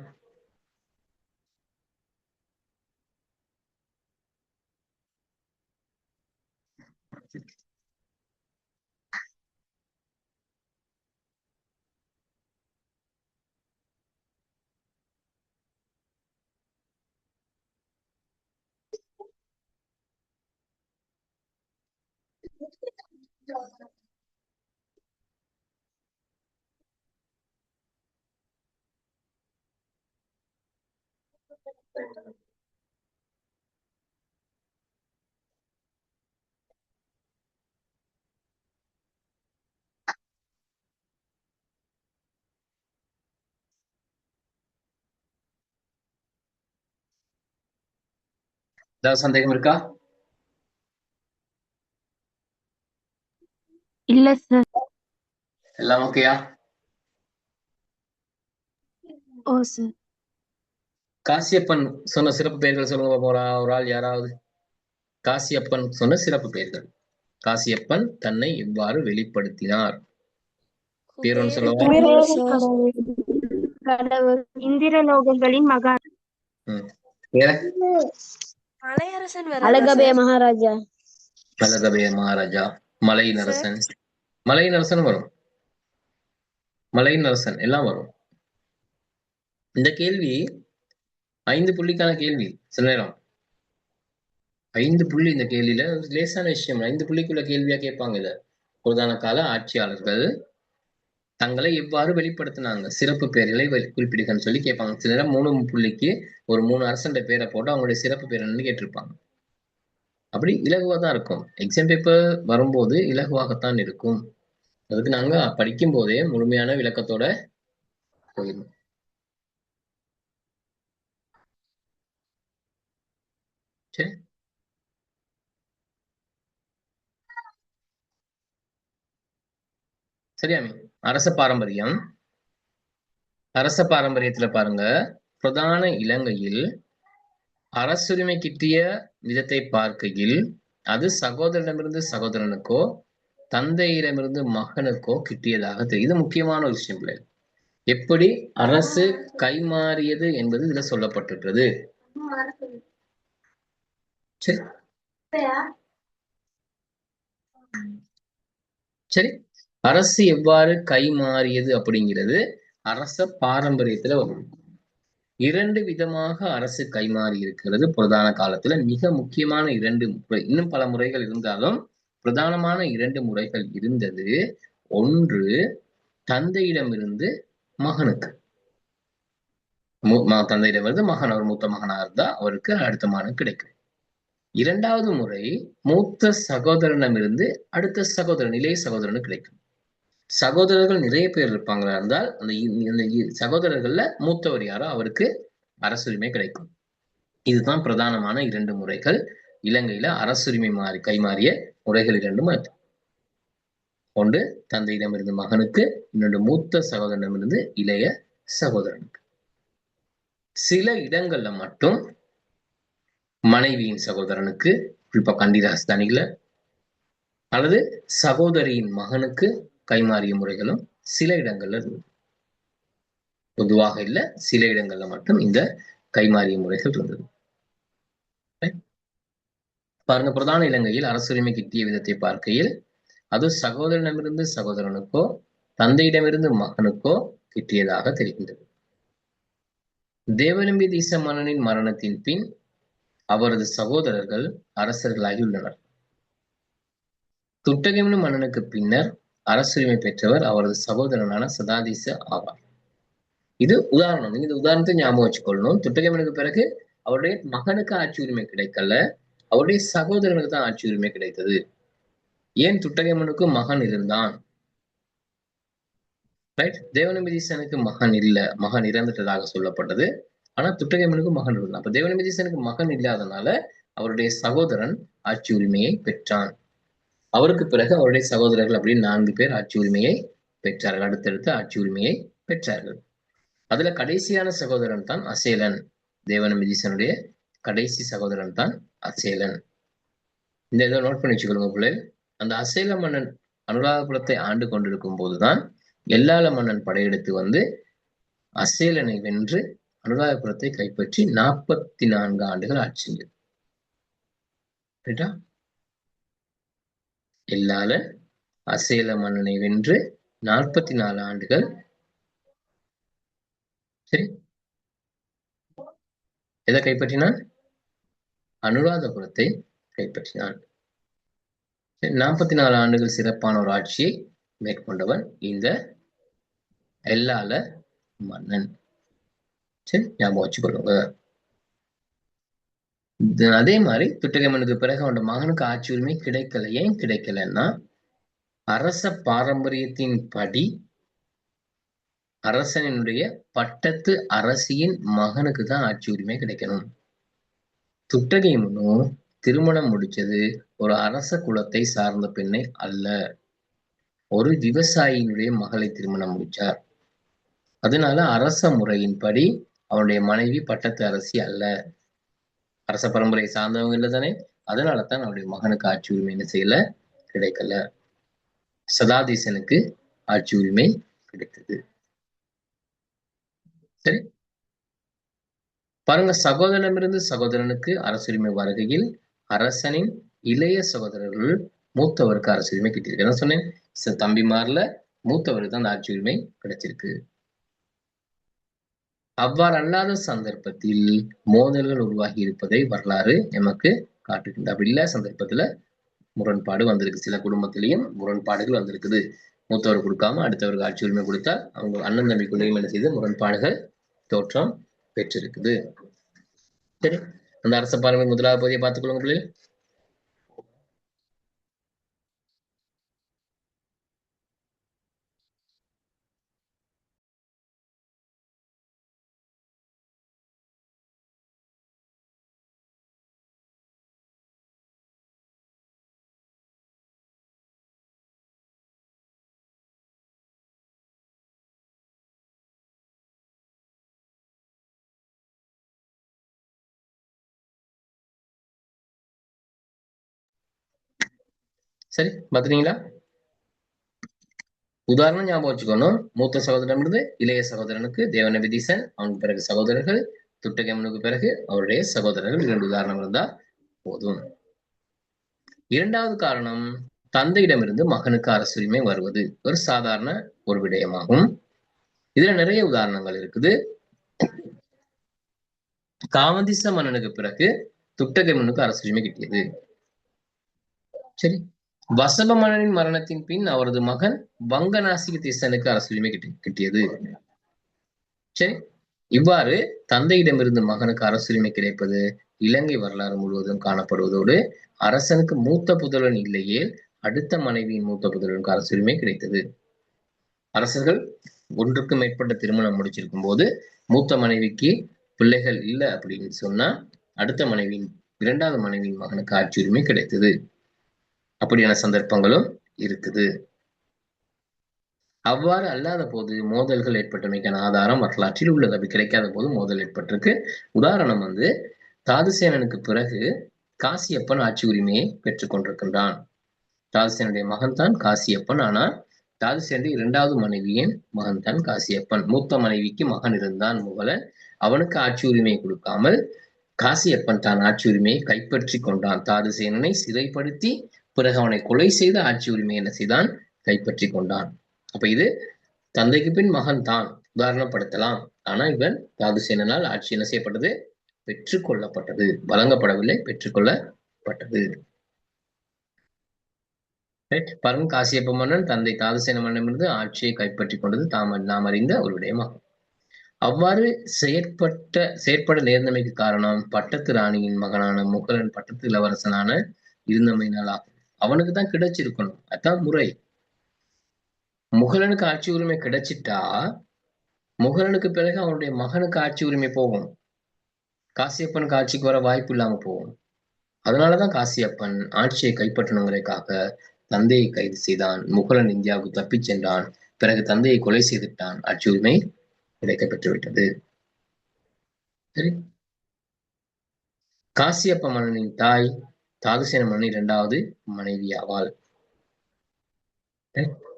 ஏதாவது சந்தேகம் இருக்கா? இல்ல சார். எல்லாம் ஓகேயா? ஓ சார். காசியப்பன் சொன்ன சிறப்பு பெயர்கள் சொல்லுங்க பாப்போம். ஒரு ஆள் யாராவது. காசியப்பன் சொன்ன சிறப்பு பெயர்கள். காசியப்பன் தன்னை எவ்வாறு வெளிப்படுத்தினார்? பேர் ஒன்று சொல்லவா? கடவுள், இந்திரலோகங்களின் மகா, வேற? மலையரசன் அழகபே மகாராஜா. அழகபே மகாராஜா, மலையினரசன். மலையினரசன் வரும், மலையினரசன் எல்லாம் வரும். இந்த கேள்வி 5 புள்ளிக்கான கேள்வி. சில நேரம் 5 புள்ளி இந்த கேள்வியில லேசான விஷயம். 5 புள்ளிக்குள்ள கேள்வியா கேட்பாங்க. இத பிரதான கால ஆட்சியாளர்கள் தங்களை எவ்வாறு வெளிப்படுத்தினாங்க, சிறப்பு பெயர்களை குறிப்பிடுகன்னு சொல்லி கேட்பாங்க. சில நேரம் 3 புள்ளிக்கு ஒரு 3 அரசன் பேரை போட்டு அவங்களுடைய சிறப்பு பேர் என்னன்னு கேட்டிருப்பாங்க. அப்படி இலகுவா தான் இருக்கும். எக்ஸாம் பேப்பர் வரும்போது இலகுவாகத்தான் இருக்கும். அதுக்கு நாங்க படிக்கும் போதே முழுமையான விளக்கத்தோட போயிடணும். சரி, சரியாமி. அரச பாரம்பரியம். அரச பாரம்பரியத்துல பாருங்க, பிரதான இலங்கையில் அரசுரிமை கிட்டிய விதத்தை பார்க்கையில் அது சகோதரனிடமிருந்து சகோதரனுக்கோ தந்தையிடமிருந்து மகனுக்கோ கிட்டியதாக தெரியும். இது முக்கியமான ஒரு விஷயம் பிள்ளை. எப்படி அரசு கைமாறியது என்பது இதுல சொல்லப்பட்டிருக்கிறது. சரி சரி, அரசு எவ்வாறு கைமாறியது அப்படிங்கிறது அரச பாரம்பரியத்துல வரும். 2 விதமாக அரசு கைமாறி இருக்கிறது பிரதான காலத்துல. மிக முக்கியமான 2 முறை, இன்னும் பல முறைகள் இருந்தாலும் பிரதானமான 2 முறைகள் இருந்தது. ஒன்று தந்தையிடமிருந்து மகனுக்கு. தந்தையிடமிருந்து மகன், அவர் மூத்த மகனாக இருந்தா அவருக்கு அடுத்த மகன் கிடைக்கும். 2வது முறை மூத்த சகோதரனிடமிருந்து அடுத்த சகோதரன், இளைய சகோதரனுக்கு கிடைக்கும். சகோதரர்கள் நிறைய பேர் இருப்பாங்களா இருந்தால் அந்த சகோதரர்கள்ல மூத்தவர் யாரோ அவருக்கு அரசுரிமை கிடைக்கும். இதுதான் பிரதானமான 2 முறைகள். இலங்கையில அரசுரிமை கைமாறிய முறைகள் 2 ஒன்று தந்தையிடமிருந்து மகனுக்கு, இன்னொன்று மூத்த சகோதரனிடமிருந்து இளைய சகோதரனுக்கு. சில இடங்கள்ல மட்டும் மனைவியின் சகோதரனுக்கு, குறிப்பா கண்டி ராஜதானியில, அல்லது சகோதரியின் மகனுக்கு கைமாறிய முறைகளும் சில இடங்கள்ல இருக்கு. பொதுவாக இல்ல, சில இடங்கள்ல மட்டும் இந்த கைமாறிய முறைகள் இருந்தது. பாருங்க, பிரதான இலங்கையில் அரசுரிமை கிட்டிய விதத்தை பார்க்கையில் அது சகோதரனிடமிருந்து சகோதரனுக்கோ தந்தையிடமிருந்து மகனுக்கோ கிட்டியதாக தெரிகின்றது. தேவநம்பிதீச மன்னனின் மரணத்தின் பின் அவரது சகோதரர்கள் அரசர்களாகியுள்ளனர். துட்டகெமனு மன்னனுக்கு பின்னர் அரசுரிமை பெற்றவர் அவரது சகோதரனான சதாதீச ஆவார். இது உதாரணம். நீங்க இந்த உதாரணத்தை ஞாபகம் வச்சுக்கொள்ளணும். துட்டகெமனுக்கு பிறகு அவருடைய மகனுக்கு ஆட்சி உரிமை கிடைக்கல, அவருடைய சகோதரனுக்கு தான் ஆட்சி உரிமை கிடைத்தது. ஏன் துட்டகெமனுக்கு மகன் இருந்தான், ரைட்? தேவநம்பிதீசனுக்கு மகன் இல்ல, மகன் இறந்துட்டதாக சொல்லப்பட்டது. ஆனா துட்டகெமனுக்கு மகன் இருந்தான். அப்ப தேவநம்பிதீசனுக்கு மகன் இல்லாதனால அவருடைய சகோதரன் ஆட்சி உரிமையை பெற்றான். அவருக்கு பிறகு அவருடைய சகோதரர்கள் அப்படின்னு 4 பேர் ஆட்சி உரிமையை பெற்றார்கள். அடுத்தடுத்து ஆட்சி உரிமையை பெற்றார்கள். அதுல கடைசியான சகோதரன் தான் அசேலன். தேவநம்பிதீசனுடைய கடைசி சகோதரன் தான் அசேலன். இந்த இதை நோட் பண்ணி வச்சுக்கொள்ளுங்க பிள்ளைகள். அந்த அசேல மன்னன் அனுராதபுரத்தை ஆண்டு கொண்டிருக்கும் போதுதான் எல்லாள மன்னன் படையெடுத்து வந்து அசேலனை வென்று அனுராதபுரத்தை கைப்பற்றி 44 ஆண்டுகள் ஆட்சி செஞ்சது. ரைட்டா? எல்லாளன் அசேல மன்னனை வென்று 44 ஆண்டுகள், சரி, எதை கைப்பற்றினான்? அனுராதபுரத்தை கைப்பற்றினான். 44 ஆண்டுகள் சிறப்பான ஒரு ஆட்சியை மேற்கொண்டவன் இந்த எல்லாள மன்னன். சரி, ஞாபகம் வச்சுக்கொள்ளுங்க. அதே மாதிரி துட்டகெமனுக்கு பிறகு அவனோட மகனுக்கு ஆட்சி உரிமை கிடைக்கல. ஏன் கிடைக்கலன்னா, அரச பாரம்பரியத்தின் படி அரசனுடைய பட்டத்து அரசியின் மகனுக்கு தான் ஆட்சி உரிமை கிடைக்கணும். துட்டகெமனு திருமணம் முடிச்சது ஒரு அரச குலத்தை சார்ந்த பெண்ணை அல்ல, ஒரு விவசாயியினுடைய மகளை திருமணம் முடிச்சார். அதனால அரச முறையின்படி அவனுடைய மனைவி பட்டத்து அரசி அல்ல, அரச பரம்பரையை சார்ந்தவங்க இல்லை தானே. அதனாலதான் அவனுடைய மகனுக்கு ஆட்சி உரிமை என்ன செய்யல, கிடைக்கல. சதாதீசனுக்கு ஆட்சி உரிமை கிடைத்தது. சரி, பாருங்க, சகோதரனிடமிருந்து சகோதரனுக்கு அரசுரிமை வருகையில் அரசனின் இளைய சகோதரர்கள் மூத்தவருக்கு அரசுரிமை கிட்டிருக்கு. என்ன சொன்னேன்? தம்பிமார்ல மூத்தவருக்கு தான் அந்த ஆட்சி உரிமை கிடைச்சிருக்கு. அவ்வாறு அல்லாத சந்தர்ப்பத்தில் மோதல்கள் உருவாகி இருப்பதை வரலாறு நமக்கு காட்டுகின்றது. அப்படி இல்ல சந்தர்ப்பத்துல முரண்பாடு வந்திருக்கு. சில குடும்பத்திலையும் முரண்பாடுகள் வந்திருக்குது. மூத்தவர் கொடுக்காம அடுத்தவருக்கு ஆட்சி உரிமை கொடுத்தா அவங்க அண்ணன் தம்பிக்குள்ளேயும் என்ன செய்து முரண்பாடுகள் தோற்றம் பெற்றிருக்குது. சரி, அந்த அரச பாரம்பரிய முதலாவது பகுதியை பார்த்துக் கொள்ளுங்க பிள்ளைகள். சரி, பாத்துட்டீங்களா? உதாரணம் ஞாபகம் வச்சுக்கணும். மூத்த சகோதரனிலிருந்து இளைய சகோதரனுக்கு தேவநம்பிதீசன், அவனுக்கு பிறகு சகோதரர்கள், துட்டகெமனுக்கு பிறகு அவருடைய சகோதரர்கள். 2 உதாரணம் இருந்தா போதும். இரண்டாவது காரணம், தந்தையிடமிருந்து மகனுக்கு அரசுரிமை வருவது ஒரு சாதாரண ஒரு விடயமாகும். இதுல நிறைய உதாரணங்கள் இருக்குது. காமதிச மன்னனுக்கு பிறகு துட்டகெமனுக்கு அரசுரிமை கிட்டியது. சரி, வசப மன்னனின் மரணத்தின் பின் அவரது மகன் வங்கநாசிக தேசனுக்கு அரசுரிமை கிட்டியது. சரி, இவ்வாறு தந்தையிடமிருந்து மகனுக்கு அரசுரிமை கிடைப்பது இலங்கை வரலாறு முழுவதும் காணப்படுவதோடு அரசனுக்கு மூத்த புதல்வன் இல்லையே அடுத்த மனைவியின் மூத்த புதல்வனுக்கு அரசுரிமை கிடைத்தது. அரசர்கள் ஒன்றுக்கு மேற்பட்ட திருமணம் முடிச்சிருக்கும் போது மூத்த மனைவிக்கு பிள்ளைகள் இல்லை அப்படின்னு சொன்னா அடுத்த மனைவியின், 2வது மனைவியின் மகனுக்கு ஆட்சி உரிமை கிடைத்தது. அப்படியான சந்தர்ப்பங்களும் இருக்குது. அவ்வாறு அல்லாத போது மோதல்கள் ஏற்பட்டமைக்கான ஆதாரம் வரலாற்றில் உள்ளது. அப்படி கிடைக்காத போது மோதல் ஏற்பட்டிருக்கு. உதாரணம் தாதுசேனனுக்கு பிறகு காசியப்பன் ஆட்சி உரிமையை பெற்றுக் கொண்டிருக்கின்றான். தாதுசேனுடைய மகன் தான் காசியப்பன். ஆனால் தாதுசேனுடைய 2வது மனைவியின் மகன் தான் காசியப்பன். மூத்த மனைவிக்கு மகன் இருந்தான் முகலன். அவனுக்கு ஆட்சி உரிமையை கொடுக்காமல் காசியப்பன் தான் ஆட்சி உரிமையை கைப்பற்றி கொண்டான். தாதுசேனனை சிறைப்படுத்தி பிறகு அவனை கொலை செய்த ஆட்சி உரிமையை என்ன செய்தான், கைப்பற்றி கொண்டான். அப்ப இது தந்தைக்கு பின் மகன் தான். உதாரணப்படுத்தலாம். ஆனா இவன் தாதுசேனனால் ஆட்சி என்ன செய்யப்பட்டது? பெற்றுக்கொள்ளப்பட்டது, வழங்கப்படவில்லை, பெற்றுக்கொள்ளப்பட்டது. பாருங்க, காசியப்ப மன்னன் தந்தை தாதுசேன மன்னனிடமிருந்து ஆட்சியை கைப்பற்றிக் கொண்டது நாம் அறிந்த ஒரு விடயமாகும். அவ்வாறு செயற்பட நேர்ந்தமைக்கு காரணம் பட்டத்து ராணியின் மகனான முகலன் பட்டத்து இளவரசனான இருந்தமையினாலாகும். அவனுக்கு தான் கிடைச்சிருக்கணும், அதான் முறை. முகலனுக்கு ஆட்சி உரிமை கிடைச்சிட்டா முகலனுக்கு பிறகு அவனுடைய மகனுக்கு ஆட்சி உரிமை போகும். காசியப்பனுக்கு ஆட்சிக்கு வர வாய்ப்பு இல்லாம போகும். அதனாலதான் காசியப்பன் ஆட்சியை கைப்பற்றணுங்கிறதுக்காக தந்தையை கைது செய்தான். முகலன் இந்தியாவுக்கு தப்பிச் சென்றான். பிறகு தந்தையை கொலை செய்துவிட்டான். ஆட்சி உரிமை கிடைக்க பெற்றுவிட்டது. சரி, காசியப்ப மன்னனின் தாய் தாதுசேன மன்னன் 2வது மனைவி ஆவாள்.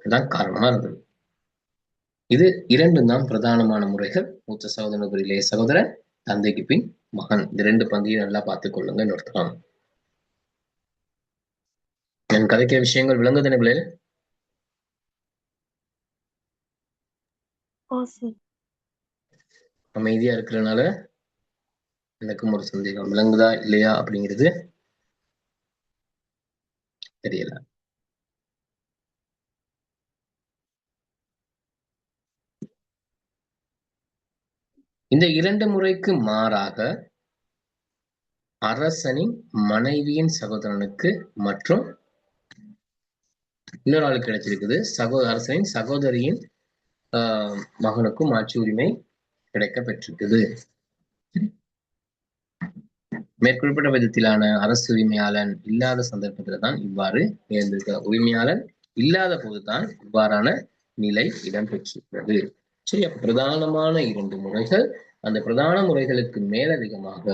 அதான் காரணமா இருந்தது. இது 2 தான் பிரதானமான முறைகள். மூத்த சகோதரனுக்கு இளைய சகோதரன், தந்தைக்கு பின் மகன். இந்த 2 பந்தியும் நல்லா பார்த்துக் கொள்ளுங்க. நிறுத்தலாம். நான் கதைக்கிற விஷயங்கள் விளங்குதுன்னு பிள்ளைகள்? ஓ சார். அமைதியா இருக்கிறதுனால எனக்கும் ஒரு சந்தேகம், விளங்குதா இல்லையா அப்படிங்கிறது தெரியல. இந்த 2 முறைக்கு மாறாக அரசனின் மனைவியின் சகோதரனுக்கு மற்றும் இன்னொரு ஆளுக்கு கிடைச்சிருக்குது. அரசனின் சகோதரியின் மகனுக்கும் ஆட்சி உரிமை கிடைக்க பெற்றிருக்குது. மேற்குறிப்பிட்ட விதத்திலான அரசு உரிமையாளன் இல்லாத சந்தர்ப்பத்துல தான் இவ்வாறு நேர்ந்திருக்க. உரிமையாளன் இல்லாத போதுதான் இவ்வாறான நிலை இடம்பெற்றிருக்கிறது. சரி, அப்ப பிரதானமான 2 முறைகள். அந்த பிரதான முறைகளுக்கு மேலதிகமாக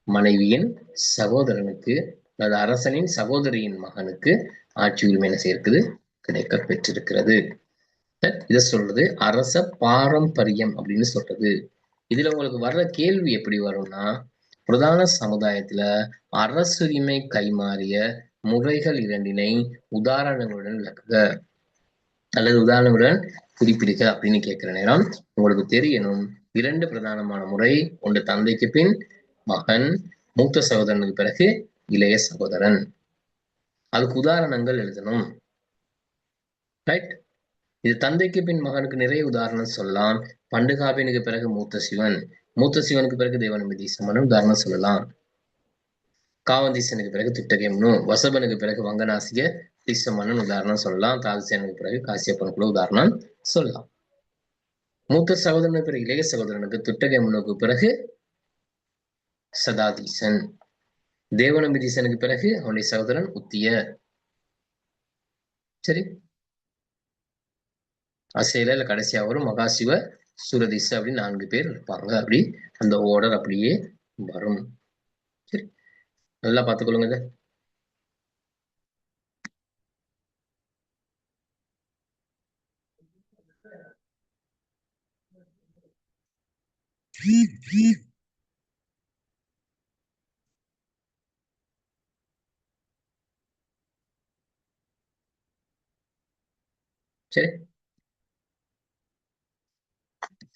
மனைவியின் சகோதரனுக்கு, அதாவது அரசனின் சகோதரியின் மகனுக்கு ஆட்சி உரிமை என்ன செய்யிருக்குது? கிடைக்க பெற்றிருக்கிறது. இத சொல்றது அரச பாரம்பரியம் அப்படின்னு சொல்றது. இதுல உங்களுக்கு வர்ற கேள்வி எப்படி வரும்னா, பிரதான சமுதாயத்துல அரசுரிமை கைமாறிய முறைகள் 2னை உதாரணங்களுடன் விளக்குக அல்லது உதாரணங்களுடன் குறிப்பிடுக அப்படின்னு கேட்கிற நேரம் உங்களுக்கு தெரியணும். 2 பிரதானமான முறை. ஒன்று தந்தைக்கு பின் மகன், மூத்த சகோதரனுக்கு பிறகு இளைய சகோதரன். அதுக்கு உதாரணங்கள் எழுதணும். ரைட்? இது தந்தைக்கு பின் மகனுக்கு நிறைய உதாரணம் சொல்லலாம். பண்டுகாபினுக்கு பிறகு மூத்த சிவன், மூத்த சிவனுக்கு பிறகு தேவநம்பி ஈசமனும் உதாரணம் சொல்லலாம். காவந்தீசனுக்கு பிறகு திட்டகேம்னு, வசபனுக்கு பிறகு வங்கநாசிக தீசமன்னன் உதாரணம் சொல்லலாம். தாதுசேனுக்கு பிறகு காசியப்பனுக்குள்ள உதாரணம் சொல்லலாம். மூத்த சகோதரனுக்கு பிறகு இளைய சகோதரனுக்கு துட்டகேமனுக்கு பிறகு சதாதீசன், தேவநம்பிதீசனுக்கு பிறகு அவனுடைய சகோதரன் உத்திய. சரி, அசையில இல்ல கடைசியா வரும் மகாசிவ சூரதீச அப்படின்னு 4 பேர் இருப்பாங்க. அப்படி அந்த ஓர்டர் அப்படியே வரும். சரி, நல்லா பார்த்துக்கொள்ளுங்க இதை. சரி,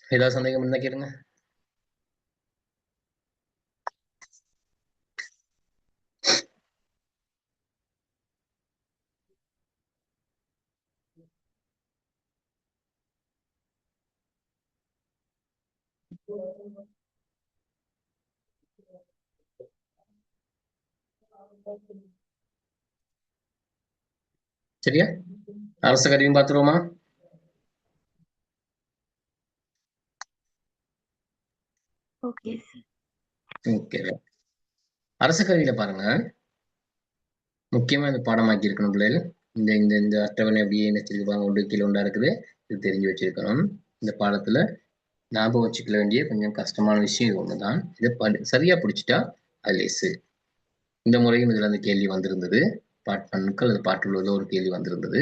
ஏதாவது சந்தேகம் இருந்தா கேளுங்க. சரியா, அரச கருவியும் பார்த்துருவோமா? Okay sir. ஓகே, அரச கருவியில பாருங்க, முக்கியமா இந்த பாடமாக்கி இருக்கணும் பிள்ளைகள். இந்த இந்த இந்த அட்டவணை அப்படியே என்ன வச்சிருப்பாங்க, ஒன்று கீழே ஒன்றா இருக்குது. இது தெரிஞ்சு வச்சிருக்கணும். இந்த பாடத்துல ஞாபகம் வச்சுக்க வேண்டிய கொஞ்சம் கஷ்டமான விஷயம் இது ஒண்ணுதான். இதை சரியா பிடிச்சிட்டா அது லேசு. இந்த முறையும் இதுல அந்த கேள்வி வந்திருந்தது. பாட்பண்ணுக்கள் அது பாட்டுள்ள ஒரு கேள்வி வந்திருந்தது.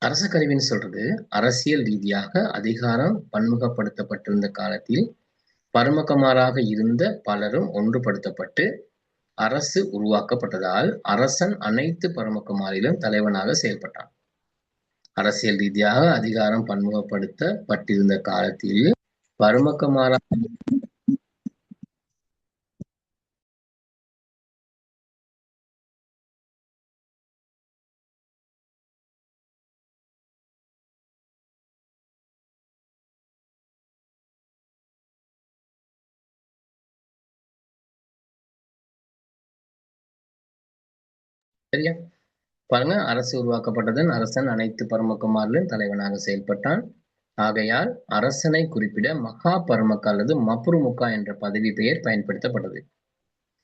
அரச கருவின்னு சொல்றது அரசியல் ரீதியாக அதிகாரம் பன்முகப்படுத்தப்பட்டிருந்த காலத்தில் பரமக்குமாராக இருந்த பலரும் ஒன்றுபடுத்தப்பட்டு அரசு உருவாக்கப்பட்டதால் அரசன் அனைத்து பரமக்குமாரிலும் தலைவனாக செயல்பட்டான். அரசியல் ரீதியாக அதிகாரம் பன்முகப்படுத்தப்பட்டிருந்த காலத்தில் பருமக்க மாறா சரியா? பாருங்க, அரசு உருவாக்கப்பட்டதன் அரசன் அனைத்து பரமக்குமாரிலும் தலைவனாக செயல்பட்டான். ஆகையால் அரசனை குறிப்பிட மகா பரமக்க அல்லது மப்ருமுக்கா என்ற பதவி பெயர் பயன்படுத்தப்பட்டது.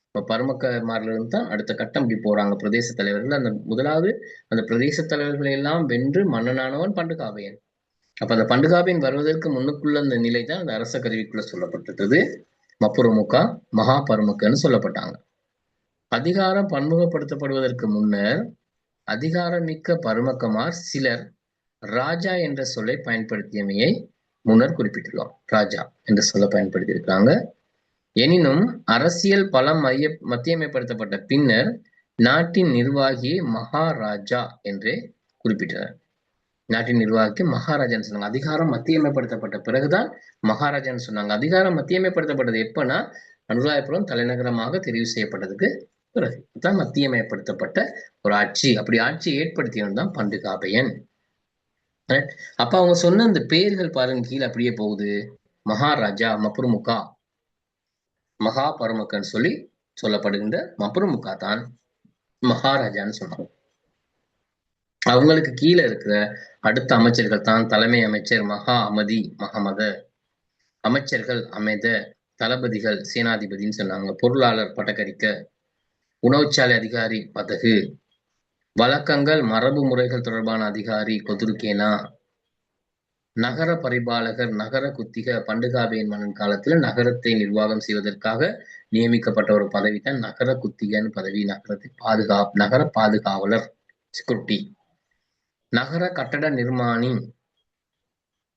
இப்ப பரமக்கமாரிலிருந்து தான் அடுத்த கட்டம் இப்படி போறாங்க பிரதேச தலைவர்கள். அந்த முதலாவது அந்த பிரதேச தலைவர்களை எல்லாம் வென்று மன்னனானவன் பண்டுகாவையன். அப்ப அந்த பண்டுகாவையன் வருவதற்கு முன்னுக்குள்ள அந்த நிலை தான் அந்த அரச கருவிக்குள்ள சொல்லப்பட்டிருக்கிறது. மப்புரமுக்கா மகா பரமுக்கன்னு சொல்லப்பட்டாங்க. அதிகாரம் பன்முகப்படுத்தப்படுவதற்கு முன்னர் அதிகாரமிக்க பருமக்கமார் சிலர் ராஜா என்ற சொல்லை பயன்படுத்தியமையை முன்னர் குறிப்பிட்டுள்ளோம். ராஜா என்ற சொல்லை பயன்படுத்தி இருக்கிறாங்க. எனினும் அரசியல் பலம் மத்தியமைப்படுத்தப்பட்ட பின்னர் நாட்டின் நிர்வாகியை மகாராஜா என்றே குறிப்பிட்டார். நாட்டின் நிர்வாகிக்கு மகாராஜான்னு சொன்னாங்க. அதிகாரம் மத்தியமைப்படுத்தப்பட்ட பிறகுதான் மகாராஜான்னு சொன்னாங்க. அதிகாரம் மத்தியமைப்படுத்தப்பட்டது எப்பன்னா அனுராதபுரம் தலைநகரமாக தெரிவு செய்யப்பட்டதுக்கு பிறகு தான் மத்தியமயப்படுத்தப்பட்ட ஒரு ஆட்சி. அப்படி ஆட்சி ஏற்படுத்தியவன் தான் பண்டுகாபையன். அப்ப அவங்க சொன்ன அந்த பெயர்கள் பாருங்க கீழே அப்படியே போகுது. மகாராஜா, மப்ருமுக்கா, மகா பரமுக்கன்னு சொல்லி சொல்லப்படுகின்ற மப்ருமுக்கா தான் மகாராஜான்னு சொன்னாங்க. அவங்களுக்கு கீழே இருக்கிற அடுத்த அமைச்சர்கள் தான் தலைமை அமைச்சர் மகா அமதி, மகமத, அமைச்சர்கள் அமைத, தளபதிகள் சேனாதிபதினு சொன்னாங்க, பொருளாளர் பட்டகரிக்க, உணவுச்சாலை அதிகாரி பதகு, வழக்கங்கள் மரபு முறைகள் தொடர்பான அதிகாரி கொதுருக்கேனா, நகர பரிபாலகர் நகர குத்திக. பண்டுகாபையன் மன்னன் காலத்துல நகரத்தை நிர்வாகம் செய்வதற்காக நியமிக்கப்பட்ட ஒரு பதவி தான் நகர குத்திகன்னு பதவி. நகரத்தை நகர பாதுகாவலர், செக்யூரிட்டி. நகர கட்டட நிர்மாணி,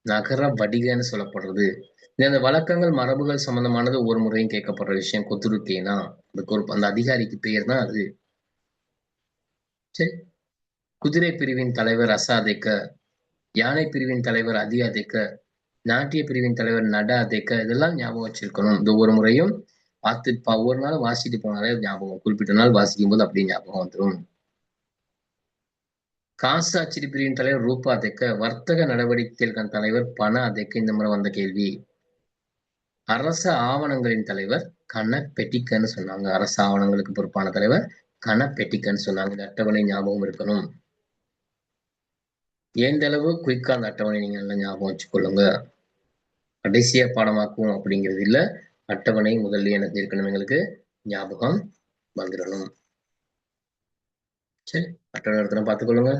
நகர வடிகன்னு சொல்லப்படுறது. இந்த வழக்கங்கள் மரபுகள் சம்பந்தமானது ஒவ்வொரு முறையும் கேட்கப்படுற விஷயம் கொத்துருக்கேனா, அதுக்கு ஒரு அந்த அதிகாரிக்கு பெயர் தான் அது. சரி, குதிரை பிரிவின் தலைவர் அசாதேக்க, யானை பிரிவின் தலைவர் அதிகாதேக்க, நாட்டிய பிரிவின் தலைவர் நடாதேக்க. இதெல்லாம் ஞாபகம் வச்சிருக்கணும். இந்த ஒவ்வொரு முறையும் பார்த்து ஒவ்வொரு நாள் வாசிட்டு போனாலே ஞாபகம், குறிப்பிட்ட நாள் வாசிக்கும் போது அப்படியே ஞாபகம் வந்துடும். காசு அச்சிடி பிரிவின் தலைவர் ரூபா தேக்க, வர்த்தக நடவடிக்கைகளுக்கான தலைவர் பண அதேக்க. இந்த முறை வந்த கேள்வி. அரச ஆவணங்களின் தலைவர் கன பெட்டிக்கன்னு சொன்னாங்க. அரசு ஆவணங்களுக்கு பொறுப்பான தலைவர் கன பெட்டிக்கன்னு சொன்னாங்க. இந்த அட்டவணை ஞாபகம் இருக்கணும். எந்த அளவு குயிக்கா அந்த அட்டவணை நீங்க நல்லா ஞாபகம் வச்சுக்கொள்ளுங்க. கடைசியா பாடமாக்கும் அப்படிங்கிறது இல்ல, அட்டவணை முதல்ல என்ன இருக்கணும், எங்களுக்கு ஞாபகம் வந்துடணும். சரி, அட்டவணை இடத்துல பார்த்துக்கொள்ளுங்க.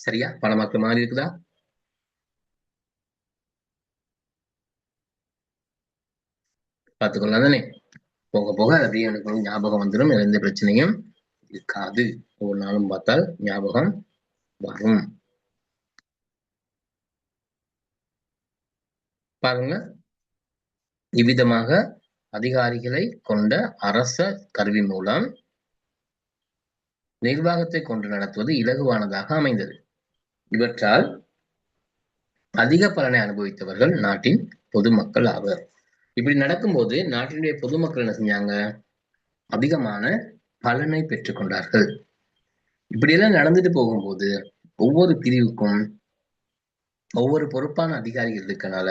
சரியா, படமாக்குற மாதிரி இருக்குதா? பார்த்துக்கொள்ளலாம் தானே. போக போக அப்படியே எனக்கு ஞாபகம் வந்துடும். எந்த பிரச்சனையும் இருக்காது. ஒவ்வொரு நாளும் பார்த்தால் ஞாபகம் வரும். பாருங்க, இவ்விதமாக அதிகாரிகளை கொண்ட அரச கருவி மூலம் நிர்வாகத்தை கொண்டு நடத்துவது இலகுவானதாக அமைந்தது. இவற்றால் அதிக பலனை அனுபவித்தவர்கள் நாட்டின் பொதுமக்கள் ஆவர். இப்படி நடக்கும்போது நாட்டினுடைய பொதுமக்கள் என்ன செஞ்சாங்க, அதிகமான பலனை பெற்றுக்கொண்டார்கள். இப்படியெல்லாம் நடந்துட்டு போகும்போது ஒவ்வொரு பிரிவுக்கும் ஒவ்வொரு பொறுப்பான அதிகாரிகள் இருக்கனால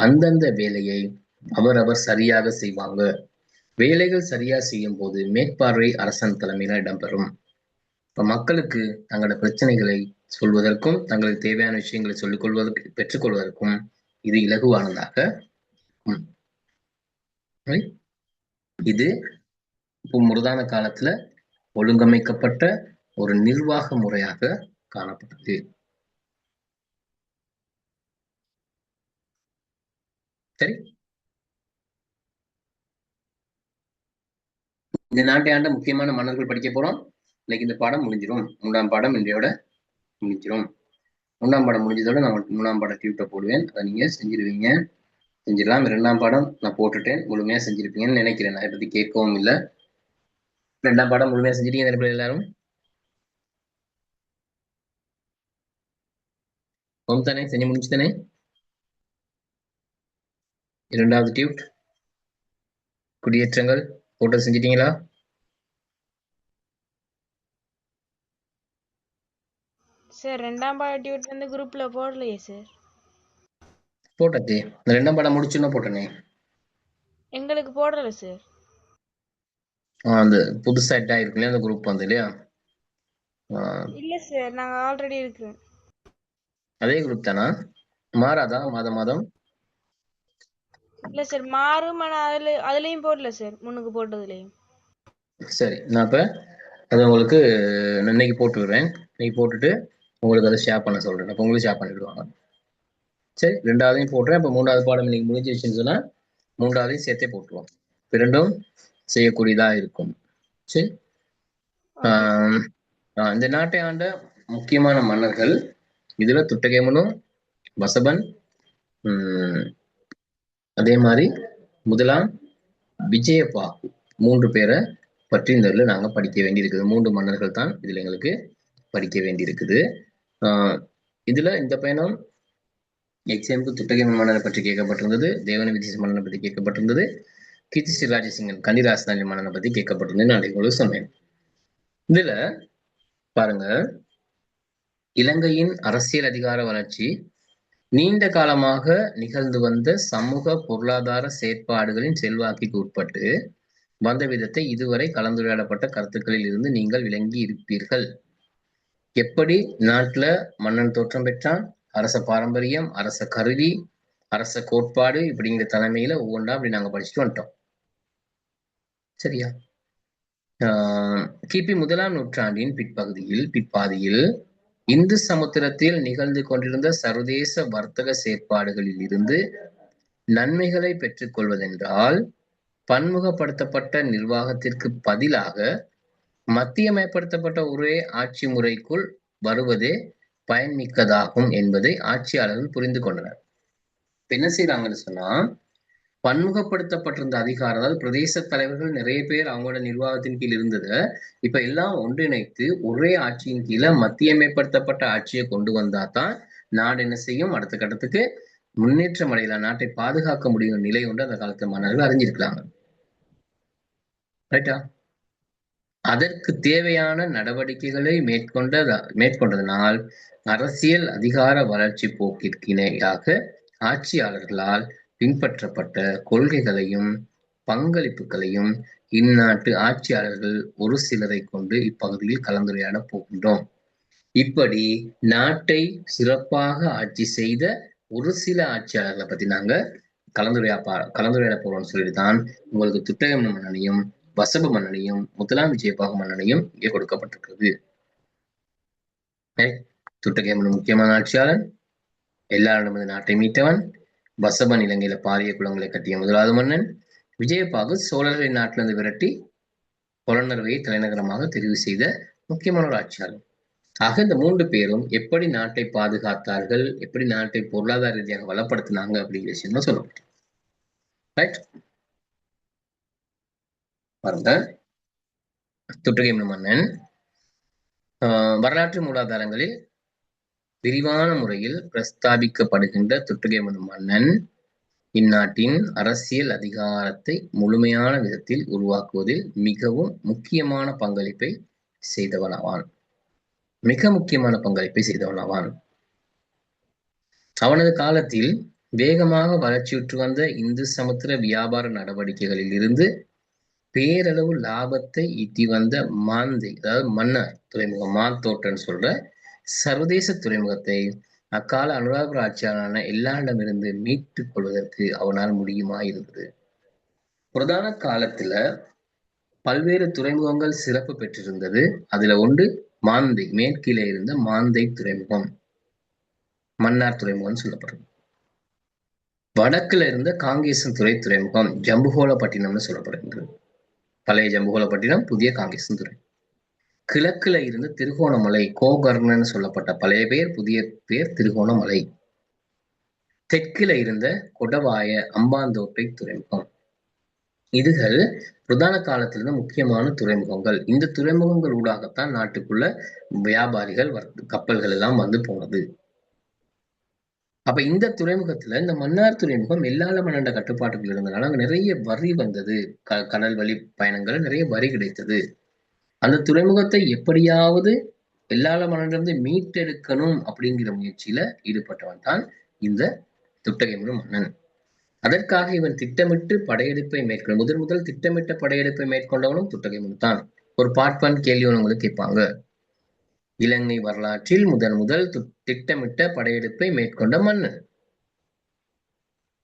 அந்தந்த வேலையை அவரவர் சரியாக செய்வாங்க. வேலைகள் சரியா செய்யும் போது மேற்பார்வை அரசன் தலைமையில இடம்பெறும். இப்ப மக்களுக்கு தங்களோட பிரச்சனைகளை சொல்வதற்கும் தங்களுக்கு தேவையான விஷயங்களை சொல்லிக் கொள்வதற்கு பெற்றுக்கொள்வதற்கும் இது இலகுவானதாக இது இப்போ முருதான காலத்துல ஒழுங்கமைக்கப்பட்ட ஒரு நிர்வாக முறையாக காணப்பட்டது. சரி, இந்த நாட்டை ஆண்ட முக்கியமான மன்னர்கள் படிக்க போறோம். இன்னைக்கு இந்த பாடம் முடிஞ்சிடும். 3ஆம் பாடம் இன்றையோட முடிஞ்சிடும். 1ஆம் பாடம் முடிஞ்சதோட நான் 3ஆம் பாடம் டியூட்டை போடுவேன். அதை நீங்க செஞ்சிருவீங்க, செஞ்சிடலாம். 2ஆம் பாடம் நான் போட்டுட்டேன், முழுமையா செஞ்சிருப்பீங்கன்னு நினைக்கிறேன். நான் அதை பத்தி கேட்கவும் இல்லை. 2ஆம் பாடம் முழுமையா செஞ்சிட்டீங்க எல்லாரும்? தானே, செஞ்சு முடிச்சுதானே? 2வது டியூட் குடியேற்றங்கள் போட்டு செஞ்சிட்டீங்களா? சார் 2ஆம் பாட டியூட் வந்து குரூப்ல போடலையே சார். போட்டதே 2ஆம் பாடம் முடிச்சுன்னா போட்டனே. எங்களுக்கு போடல சார். அந்த புதுசா ஆட் ஆயிருக்கு இல்லையா, அந்த குரூப் வந்து இல்லையா? இல்ல சார், நாங்க ஆல்ரெடி இருக்கு. அதே குரூப் தானா? மாறாதா மாதம் மாதம்? இல்ல சார், மாறும். ஆனா அதுலயும் போடல சார், முன்னுக்கு போட்டதுலயும். சரி, நான் இப்ப அதை உங்களுக்கு இன்னைக்கு போட்டு விடுறேன். இன்னைக்கு போட்டுட்டு உங்களுக்கு அதை ஷேர் பண்ண சொல்றேன். அப்போ உங்களுக்கு ஷேர் பண்ணிவிடுவாங்க. சரி, 2ஆவதையும் போட்டுறேன். இப்போ 3ஆவது பாடம் இன்னைக்கு முடிஞ்சிச்சுன்னு சொன்னா 3ஆவதையும் சேர்த்தே போட்டுருவோம். இரண்டும் செய்யக்கூடியதா இருக்கும். சரி, இந்த நாட்டை ஆண்ட முக்கியமான மன்னர்கள் இதுல துட்டகேமனு, வசபன், அதே மாதிரி முதலாம் விஜயபாகு 3 பேரை பற்றி இந்த இதுல நாங்க படிக்க வேண்டியிருக்குது. 3 மன்னர்கள் தான் இதுல எங்களுக்கு படிக்க வேண்டியிருக்குது. இதுல இந்த பயணம் எக்ஸாம்பிள் துட்டகேமன் மன்னரை பற்றி கேட்கப்பட்டிருந்தது, தேவன விஜய மன்னனை பற்றி கேட்கப்பட்டிருந்தது, கீர்த்தி ஸ்ரீ ராஜசிங்கன் கண்டிராசனாலி மன்னனை பற்றி கேட்கப்பட்டிருந்தது. நான் உங்களுக்கு சொன்னேன். இதுல பாருங்க, இலங்கையின் அரசியல் அதிகார வளர்ச்சி நீண்ட காலமாக நிகழ்ந்து வந்த சமூக பொருளாதார செயற்பாடுகளின் செல்வாக்கிற்கு உட்பட்டு வந்த விதத்தை இதுவரை கலந்துரையாடப்பட்ட கருத்துக்களில் இருந்து நீங்கள் விளங்கி இருப்பீர்கள். எப்படி நாட்டுல மன்னன் தோற்றம் பெற்றான், அரச பாரம்பரியம், அரச கருவி, அரச கோட்பாடு இப்படிங்கிற தலைமையில ஒவ்வொன்றா அப்படி நாங்க படிச்சுட்டு வந்துட்டோம். சரியா? கிபி 1ஆம் நூற்றாண்டின் பிற்பாதியில் இந்து சமுத்திரத்தில் நிகழ்ந்து கொண்டிருந்த சர்வதேச வர்த்தக செயற்பாடுகளில் இருந்து நன்மைகளை பெற்றுக் கொள்வதென்றால் பன்முகப்படுத்தப்பட்ட நிர்வாகத்திற்கு பதிலாக மத்தியமயப்படுத்தப்பட்ட ஒரே ஆட்சி முறைக்குள் வருவதே பயன்மிக்கதாகும் என்பதை ஆட்சியாளர்கள் புரிந்து கொண்டனர். என்ன செய்யறாங்கன்னு சொன்னா, பன்முகப்படுத்தப்பட்டிருந்த அதிகாரம், அதாவது பிரதேச தலைவர்கள் நிறைய பேர் அவங்களோட நிர்வாகத்தின் கீழ் இருந்ததை இப்ப எல்லாம் ஒன்றிணைத்து ஒரே ஆட்சியின் கீழே மத்தியமைப்படுத்தப்பட்ட ஆட்சியை கொண்டு வந்தா தான் நாடு என்ன செய்யும், அடுத்த கட்டத்துக்கு முன்னேற்றம் அடையலாம், நாட்டை பாதுகாக்க முடியும் நிலை ஒன்று அந்த காலத்து மன்னர்கள் அறிஞ்சிருக்கிறாங்க. ரைட்டா? அதற்கு தேவையான நடவடிக்கைகளை மேற்கொண்டதனால் அரசியல் அதிகார வளர்ச்சி போக்கிற்கு இணையாக ஆட்சியாளர்களால் பின்பற்றப்பட்ட கொள்கைகளையும் பங்களிப்புகளையும் இந்நாட்டு ஆட்சியாளர்கள் ஒரு சிலரை கொண்டு இப்பகுதியில் கலந்துரையாட போகின்றோம். இப்படி நாட்டை சிறப்பாக ஆட்சி செய்த ஒரு சில ஆட்சியாளர்களை பத்தி நாங்க கலந்துரையாட போறோம்னு சொல்லிட்டுதான் உங்களுக்கு துட்டகேமன் மன்னனையும் வசப மன்னனையும் முதலாம் விஜயபாகு மன்னனையும் இங்கே கொடுக்கப்பட்டிருக்கிறது. துட்டகேமன் முக்கியமான ஆட்சியாளன், எல்லாரிடமிருந்து நாட்டை மீட்டவன். வசபன் இலங்கையில பாரிய குளங்களை கட்டிய 1வது மன்னன். விஜயபாகு சோழர்களின் நாட்டிலிருந்து விரட்டி புலனறுவையை தலைநகரமாக தெரிவு செய்த முக்கியமான ஒரு ஆட்சியாளர். ஆக இந்த 3 பேரும் எப்படி நாட்டை பாதுகாத்தார்கள், எப்படி நாட்டை பொருளாதார ரீதியாக வளப்படுத்தினாங்க அப்படிங்கிற விஷயம் தான் சொல்லப்பட்டது. ரைட்? பாருங்க, துட்டகேமன் மன்னன் வரலாற்று மூலாதாரங்களில் விரிவான முறையில் பிரஸ்தாபிக்கப்படுகின்ற துட்டகேமன் மன்னன் இந்நாட்டின் அரசியல் அதிகாரத்தை முழுமையான விதத்தில் உருவாக்குவதில் மிகவும் முக்கியமான பங்களிப்பை செய்தவனாவான். மிக முக்கியமான பங்களிப்பை செய்தவனாவான். அவனது காலத்தில் வேகமாக வளர்ச்சியுற்று வந்த இந்து சமுத்திர வியாபார நடவடிக்கைகளில் இருந்து பேரளவு லாபத்தை ஈட்டி வந்த மாந்தை, அதாவது மன்னர் துறைமுகம், மாத்தோட்டன் சொல்ற சர்வதேச துறைமுகத்தை அக்கால அனுராதபுர ஆட்சியாளரான எல்லாரிடமிருந்து மீட்டுக் கொள்வதற்கு அவனால் முடியுமா இருந்தது. பிரதான காலத்துல பல்வேறு துறைமுகங்கள் சிறப்பு பெற்றிருந்தது. அதுல ஒன்று மாந்தை, மேற்கிலே இருந்த மாந்தை துறைமுகம், மன்னார் துறைமுகம் சொல்லப்படுறது. வடக்குல இருந்த காங்கேசன் துறைமுகம் ஜம்புகோலப்பட்டினம்னு சொல்லப்படுகின்றது. பழைய ஜம்புகோலப்பட்டினம், புதிய காங்கேசன் துறை. கிழக்குல இருந்து திருகோணமலை, கோகர்ணன்னு சொல்லப்பட்ட பழைய பேர், புதிய பேர் திருகோணமலை. தெற்கில இருந்த கொடவாய அம்பாந்தோட்டை துறைமுகம். இதுகள் பிரதான காலத்திலிருந்து முக்கியமான துறைமுகங்கள். இந்த துறைமுகங்கள் ஊடாகத்தான் நாட்டுக்குள்ள வியாபாரிகள் கப்பல்கள் எல்லாம் வந்து போனது. அப்ப இந்த துறைமுகத்துல இந்த மன்னார் துறைமுகம் எல்லால மன்னண்ட கட்டுப்பாட்டுக்குள் இருந்தனால அங்க நிறைய வரி வந்தது. கடல் வழி பயணங்கள் நிறைய வரி கிடைத்தது. அந்த துறைமுகத்தை எப்படியாவது எல்லால மன்னனிலிருந்து மீட்டெடுக்கணும் அப்படிங்கிற முயற்சியில ஈடுபட்டவன் தான் இந்த துட்டகைமுனு மன்னன். அதற்காக இவன் திட்டமிட்டு படையெடுப்பை மேற்கொள்ள முதல் திட்டமிட்ட படையெடுப்பை மேற்கொண்டவனும் துட்டகைமுனு தான். ஒரு பார்ட் 1 கேள்வி உங்களுக்கு கேட்பாங்க. இலங்கை வரலாற்றில் முதல் திட்டமிட்ட படையெடுப்பை மேற்கொண்ட மன்னன்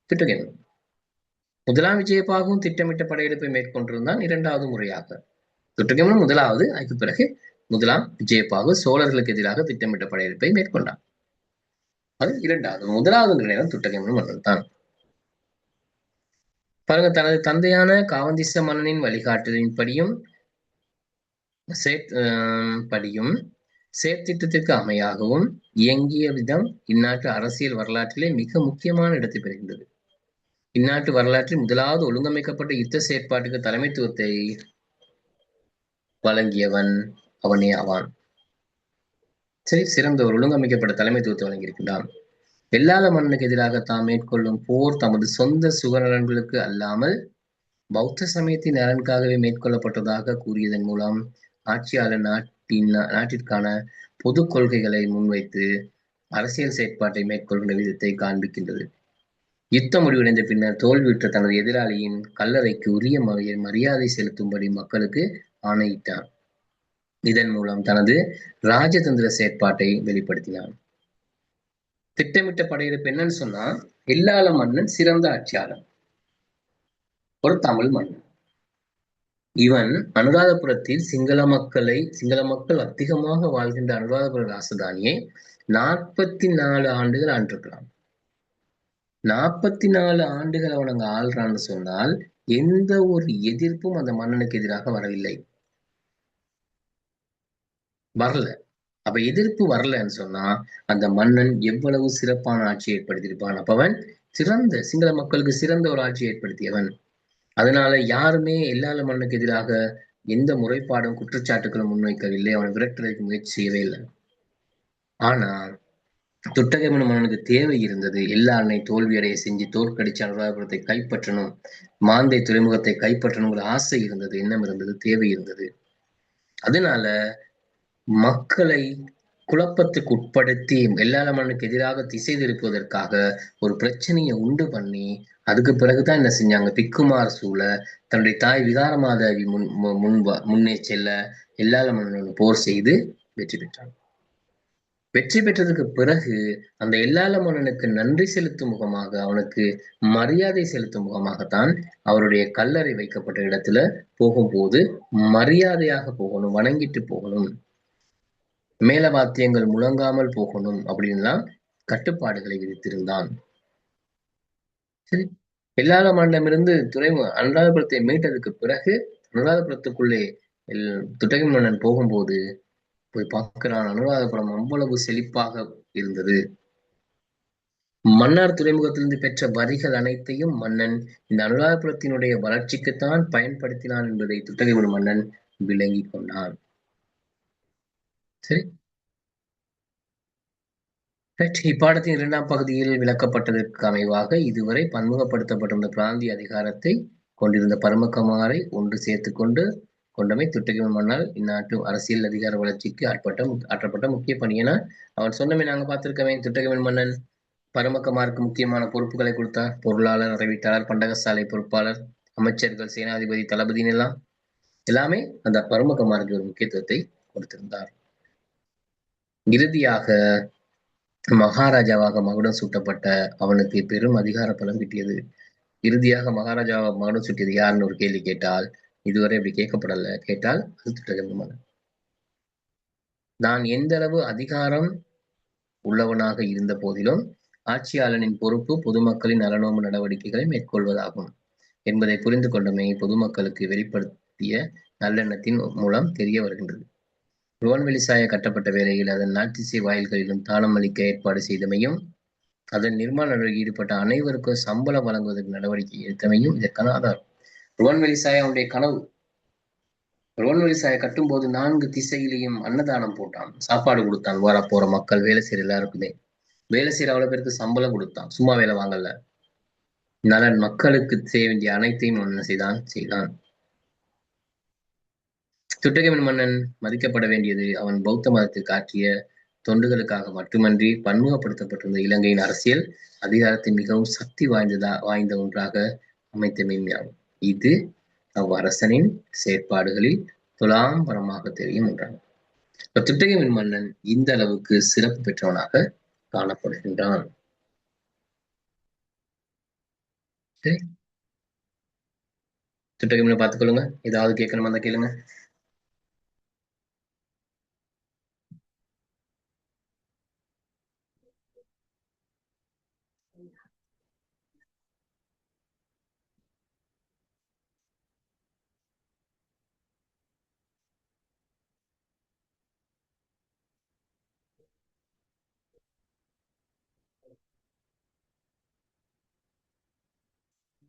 துட்டகைமுனு. முதலாம் விஜயபாகுவும் திட்டமிட்ட படையெடுப்பை மேற்கொண்டிருந்தான் இரண்டாவது முறையாக. துட்டகைமுனு முதலாவது, அதுக்கு பிறகு முதலாம் விஜயபாகு சோழர்களுக்கு எதிராக திட்டமிட்ட படையெடுப்பை மேற்கொண்டான். அது இரண்டாவது. முதலாவது நேரம் துட்டகைமுனு மன்னன் தான். பாருங்க, தனது தந்தையான காவந்திச மன்னனின் வழிகாட்டலின்படியும் செயற்திட்டத்திற்கு அமையாகவும் இயங்கிய விதம் இந்நாட்டு அரசியல் வரலாற்றிலே மிக முக்கியமான இடத்தை பெறுகின்றது. இந்நாட்டு வரலாற்றில் முதலாவது ஒழுங்கமைக்கப்பட்ட யுத்த செயற்பாட்டுக்கு தலைமைத்துவத்தை வழங்கியவன் அவனே ஆவான். சரி, சிறந்த ஒரு ஒழுங்கமைக்கப்பட்ட தலைமைத்துவத்தை வழங்கியிருக்கின்றான். வெள்ளாள மன்னனுக்கு எதிராக தாம் மேற்கொள்ளும் போர் தமது சொந்த சுகநலன்களுக்கு அல்லாமல் பௌத்த சமயத்தின் நலனுக்காகவே மேற்கொள்ளப்பட்டதாக கூறியதன் மூலம் ஆட்சியாளர் நாட்டிற்கான பொது கொள்கைகளை முன்வைத்து அரசியல் செயற்பாட்டை மேற்கொள்கின்ற விதத்தை காண்பிக்கின்றது. யுத்தம் முடிவடைந்த பின்னர் தோல்வியுற்ற தனது எதிராளியின் கல்லறைக்கு உரிய மரியாதை செலுத்தும்படி மக்களுக்கு ஆணையிட்டான். இதன் மூலம் தனது ராஜதந்திர செயற்பாட்டை வெளிப்படுத்தினான். திட்டமிட்ட படையெடுப்பு என்னன்னு சொன்னா, எல்லாள மன்னன் சிறந்த ஆட்சியாளர், ஒரு தமிழ் மன்னன். இவன் அனுராதபுரத்தில் சிங்கள மக்கள் அதிகமாக வாழ்கின்ற அனுராதபுர ராசதானியை 44 ஆண்டுகள் ஆண்டிருக்கிறான். 44 ஆண்டுகள் அவன் அங்க ஆள்றான்னு சொன்னால் எந்த ஒரு எதிர்ப்பும் அந்த மன்னனுக்கு எதிராக வரல. அப்ப எதிர்ப்பு வரலன்னு சொன்னா அந்த மன்னன் எவ்வளவு சிறப்பான ஆட்சியை ஏற்படுத்தியிருப்பான். அப்ப அவன் சிறந்த சிங்கள மக்களுக்கு சிறந்த ஒரு ஆட்சியை ஏற்படுத்தியவன். அதனால யாருமே எல்லால மன்னனுக்கு எதிராக எந்த முறைப்பாடும் குற்றச்சாட்டுகளும் முன்வைக்கவில்லை. அவனை விரட்டுவதற்கு முயற்சி செய்யவே இல்லை. ஆனா துட்டகைமுனு மன்னனுக்கு தேவை இருந்தது. எல்லாரனை தோல்வியடைய செஞ்சு தோற்கடிச்சு அனுராதபுரத்தை கைப்பற்றணும், மாந்தை துறைமுகத்தை கைப்பற்றணுங்கிற ஆசை இருந்தது, எண்ணம் இருந்தது, தேவை இருந்தது. அதனால மக்களை குழப்பத்துக்கு உட்படுத்தி வெள்ளாள மன்னனுக்கு எதிராக திசை திருப்புவதற்காக ஒரு பிரச்சனையை உண்டு பண்ணி அதுக்கு பிறகுதான் என்ன செஞ்சாங்க, திக்குமார் சூழ தன்னுடைய தாய் விகாரமாதேவி முன்னே செல்ல எல்லாள மன்னனோடு போர் செய்து வெற்றி பெற்றான். வெற்றி பெற்றதுக்கு பிறகு அந்த எல்லாள மன்னனுக்கு நன்றி செலுத்தும் முகமாக, அவனுக்கு மரியாதை செலுத்தும் முகமாகத்தான் அவருடைய கல்லறை வைக்கப்பட்ட இடத்துல போகும்போது மரியாதையாக போகணும், வணங்கிட்டு போகணும், மேலவாத்தியங்கள் முழங்காமல் போகணும் அப்படின்லாம் கட்டுப்பாடுகளை விதித்திருந்தான். சரி, எல்லாள மன்னனிடமிருந்து அனுராதபுரத்தை மீட்டதுக்கு பிறகு அனுராதபுரத்துக்குள்ளே துட்டகை மன்னன் போகும்போது போய் பார்க்கிறான், அனுராதபுரம் அவ்வளவு செழிப்பாக இருந்தது. மன்னார் துறைமுகத்திலிருந்து பெற்ற வரிகள் அனைத்தையும் மன்னன் இந்த அனுராதபுரத்தினுடைய வளர்ச்சிக்குத்தான் பயன்படுத்தினான் என்பதை துட்டகைமுனு மன்னன் விளங்கி கொண்டான். சரி, இப்பாடத்தின் 2ஆம் பகுதியில் விளக்கப்பட்டதற்கு அமைவாக இதுவரை பன்முகப்படுத்தப்பட்டிருந்த பிராந்திய அதிகாரத்தை கொண்டிருந்த பரமக்குமாரை ஒன்று சேர்த்து கொண்டமை துட்டகைமுனு மன்னால் இந்நாட்டு அரசியல் அதிகார வளர்ச்சிக்கு ஆற்றப்பட்ட முக்கிய பணி. என அவன் சொன்னமே நாங்க பார்த்திருக்கவே, துட்டகைமுனு மன்னன் பரமக்குமாருக்கு முக்கியமான பொறுப்புகளை கொடுத்தார். பொருளாளர், அறிவித்தாளர், பண்டகசாலை பொறுப்பாளர், அமைச்சர்கள், சேனாதிபதி, தளபதினு எல்லாமே அந்த பரமக்குமாருக்கு ஒரு முக்கியத்துவத்தை கொடுத்திருந்தார். இறுதியாக மகாராஜாவாக மகுடம் சூட்டப்பட்ட அவனுக்கு பெரும் அதிகார பலம் கிட்டியது. இறுதியாக மகாராஜாவாக மகுடம் சூட்டியது யாருன்னு ஒரு கேள்வி கேட்டால், இதுவரை இப்படி கேட்கப்படல. கேட்டால் அது துட்டகை. நான் எந்த அளவு அதிகாரம் உள்ளவனாக இருந்த போதிலும் ஆட்சியாளனின் பொறுப்பு பொதுமக்களின் நலனோம்பு நடவடிக்கைகளை மேற்கொள்வதாகும் என்பதை புரிந்து கொண்டமை பொதுமக்களுக்கு வெளிப்படுத்திய நல்லெண்ணத்தின் மூலம் தெரிய வருகின்றது. ருவன்வெளிசாய கட்டப்பட்ட வேளையில் அதன் நாட்டிசை வாயில்களிலும் தானம் அளிக்க ஏற்பாடு செய்தமையும், அதன் நிர்மாண நடவடிக்கை ஈடுபட்ட அனைவருக்கும் சம்பளம் வழங்குவதற்கு நடவடிக்கை எடுத்தமையும் இதற்கான ஆதாரம். ருவன்வெளிசாய அவனுடைய கனவு. ருவன்வெளிசாய கட்டும் போது 4 திசையிலையும் அன்னதானம் போட்டான், சாப்பாடு கொடுத்தான். வர போற மக்கள் வேலை செய்யற எல்லாருக்குமே வேலை செய்யற அவ்வளவு பேருக்கு சம்பளம் கொடுத்தான். சும்மா வேலை வாங்கல. நலன் மக்களுக்கு செய்ய வேண்டிய அனைத்தையும் என்ன செய்தான். துட்டகமின் மன்னன் மதிக்கப்பட வேண்டியது அவன் பௌத்த மதத்திற்கு ஆற்றிய தொண்டுகளுக்காக மட்டுமன்றி பன்முகப்படுத்தப்பட்டிருந்த இலங்கையின் அரசியல் அதிகாரத்தை மிகவும் சக்தி வாய்ந்த ஒன்றாக அமைத்தமையாகும். இது அவ்வரசனின் செயற்பாடுகளில் துலாம்பரமாக தெரியும் ஒன்றாகும். துட்டகமின் மன்னன் இந்த அளவுக்கு சிறப்பு பெற்றவனாக காணப்படுகின்றான். சரி, துட்டகமின் பார்த்துக்கொள்ளுங்க. ஏதாவது கேட்கணுமா அந்த கேளுங்க.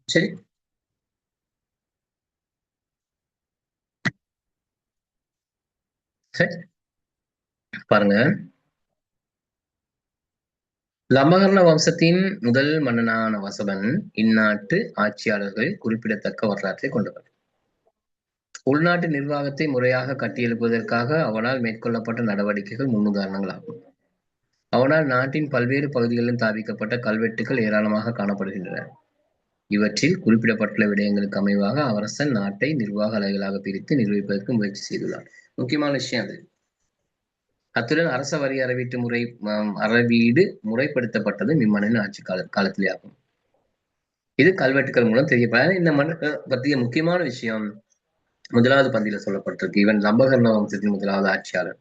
சரி, சரி, பாருங்க. லம்பகர்ண வம்சத்தின் முதல் மன்னனான வசவன் இந்நாட்டு ஆட்சியாளர்கள் குறிப்பிடத்தக்க வரலாற்றை கொண்டவர். உள்நாட்டு நிர்வாகத்தை முறையாக கட்டியெழுப்புவதற்காக அவனால் மேற்கொள்ளப்பட்ட நடவடிக்கைகள் முன்னுதாரணங்களாகும். அவனால் நாட்டின் பல்வேறு பகுதிகளிலும் ஸ்தாபிக்கப்பட்ட கல்வெட்டுகள் ஏராளமாக காணப்படுகின்றன. இவற்றில் குறிப்பிடப்பட்டுள்ள விடயங்களுக்கு அமைவாக அரசன் நாட்டை நிர்வாக அலகுகளாக பிரித்து நிர்வகிப்பதற்கு முயற்சி செய்துள்ளார். முக்கியமான விஷயம் அது. அத்துடன் அரச வரி அறவீடு முறைப்படுத்தப்பட்டது இம்மன்னனின் ஆட்சி காலத்திலே ஆகும். இது கல்வெட்டுக்கள் மூலம் தெரியப்படாது. இந்த மன்னர் பற்றிய முக்கியமான விஷயம் முதலாவது பந்தியில சொல்லப்பட்டிருக்கு. இவன் லம்பகர்ண வம்சத்தின் முதலாவது ஆட்சியாளர்.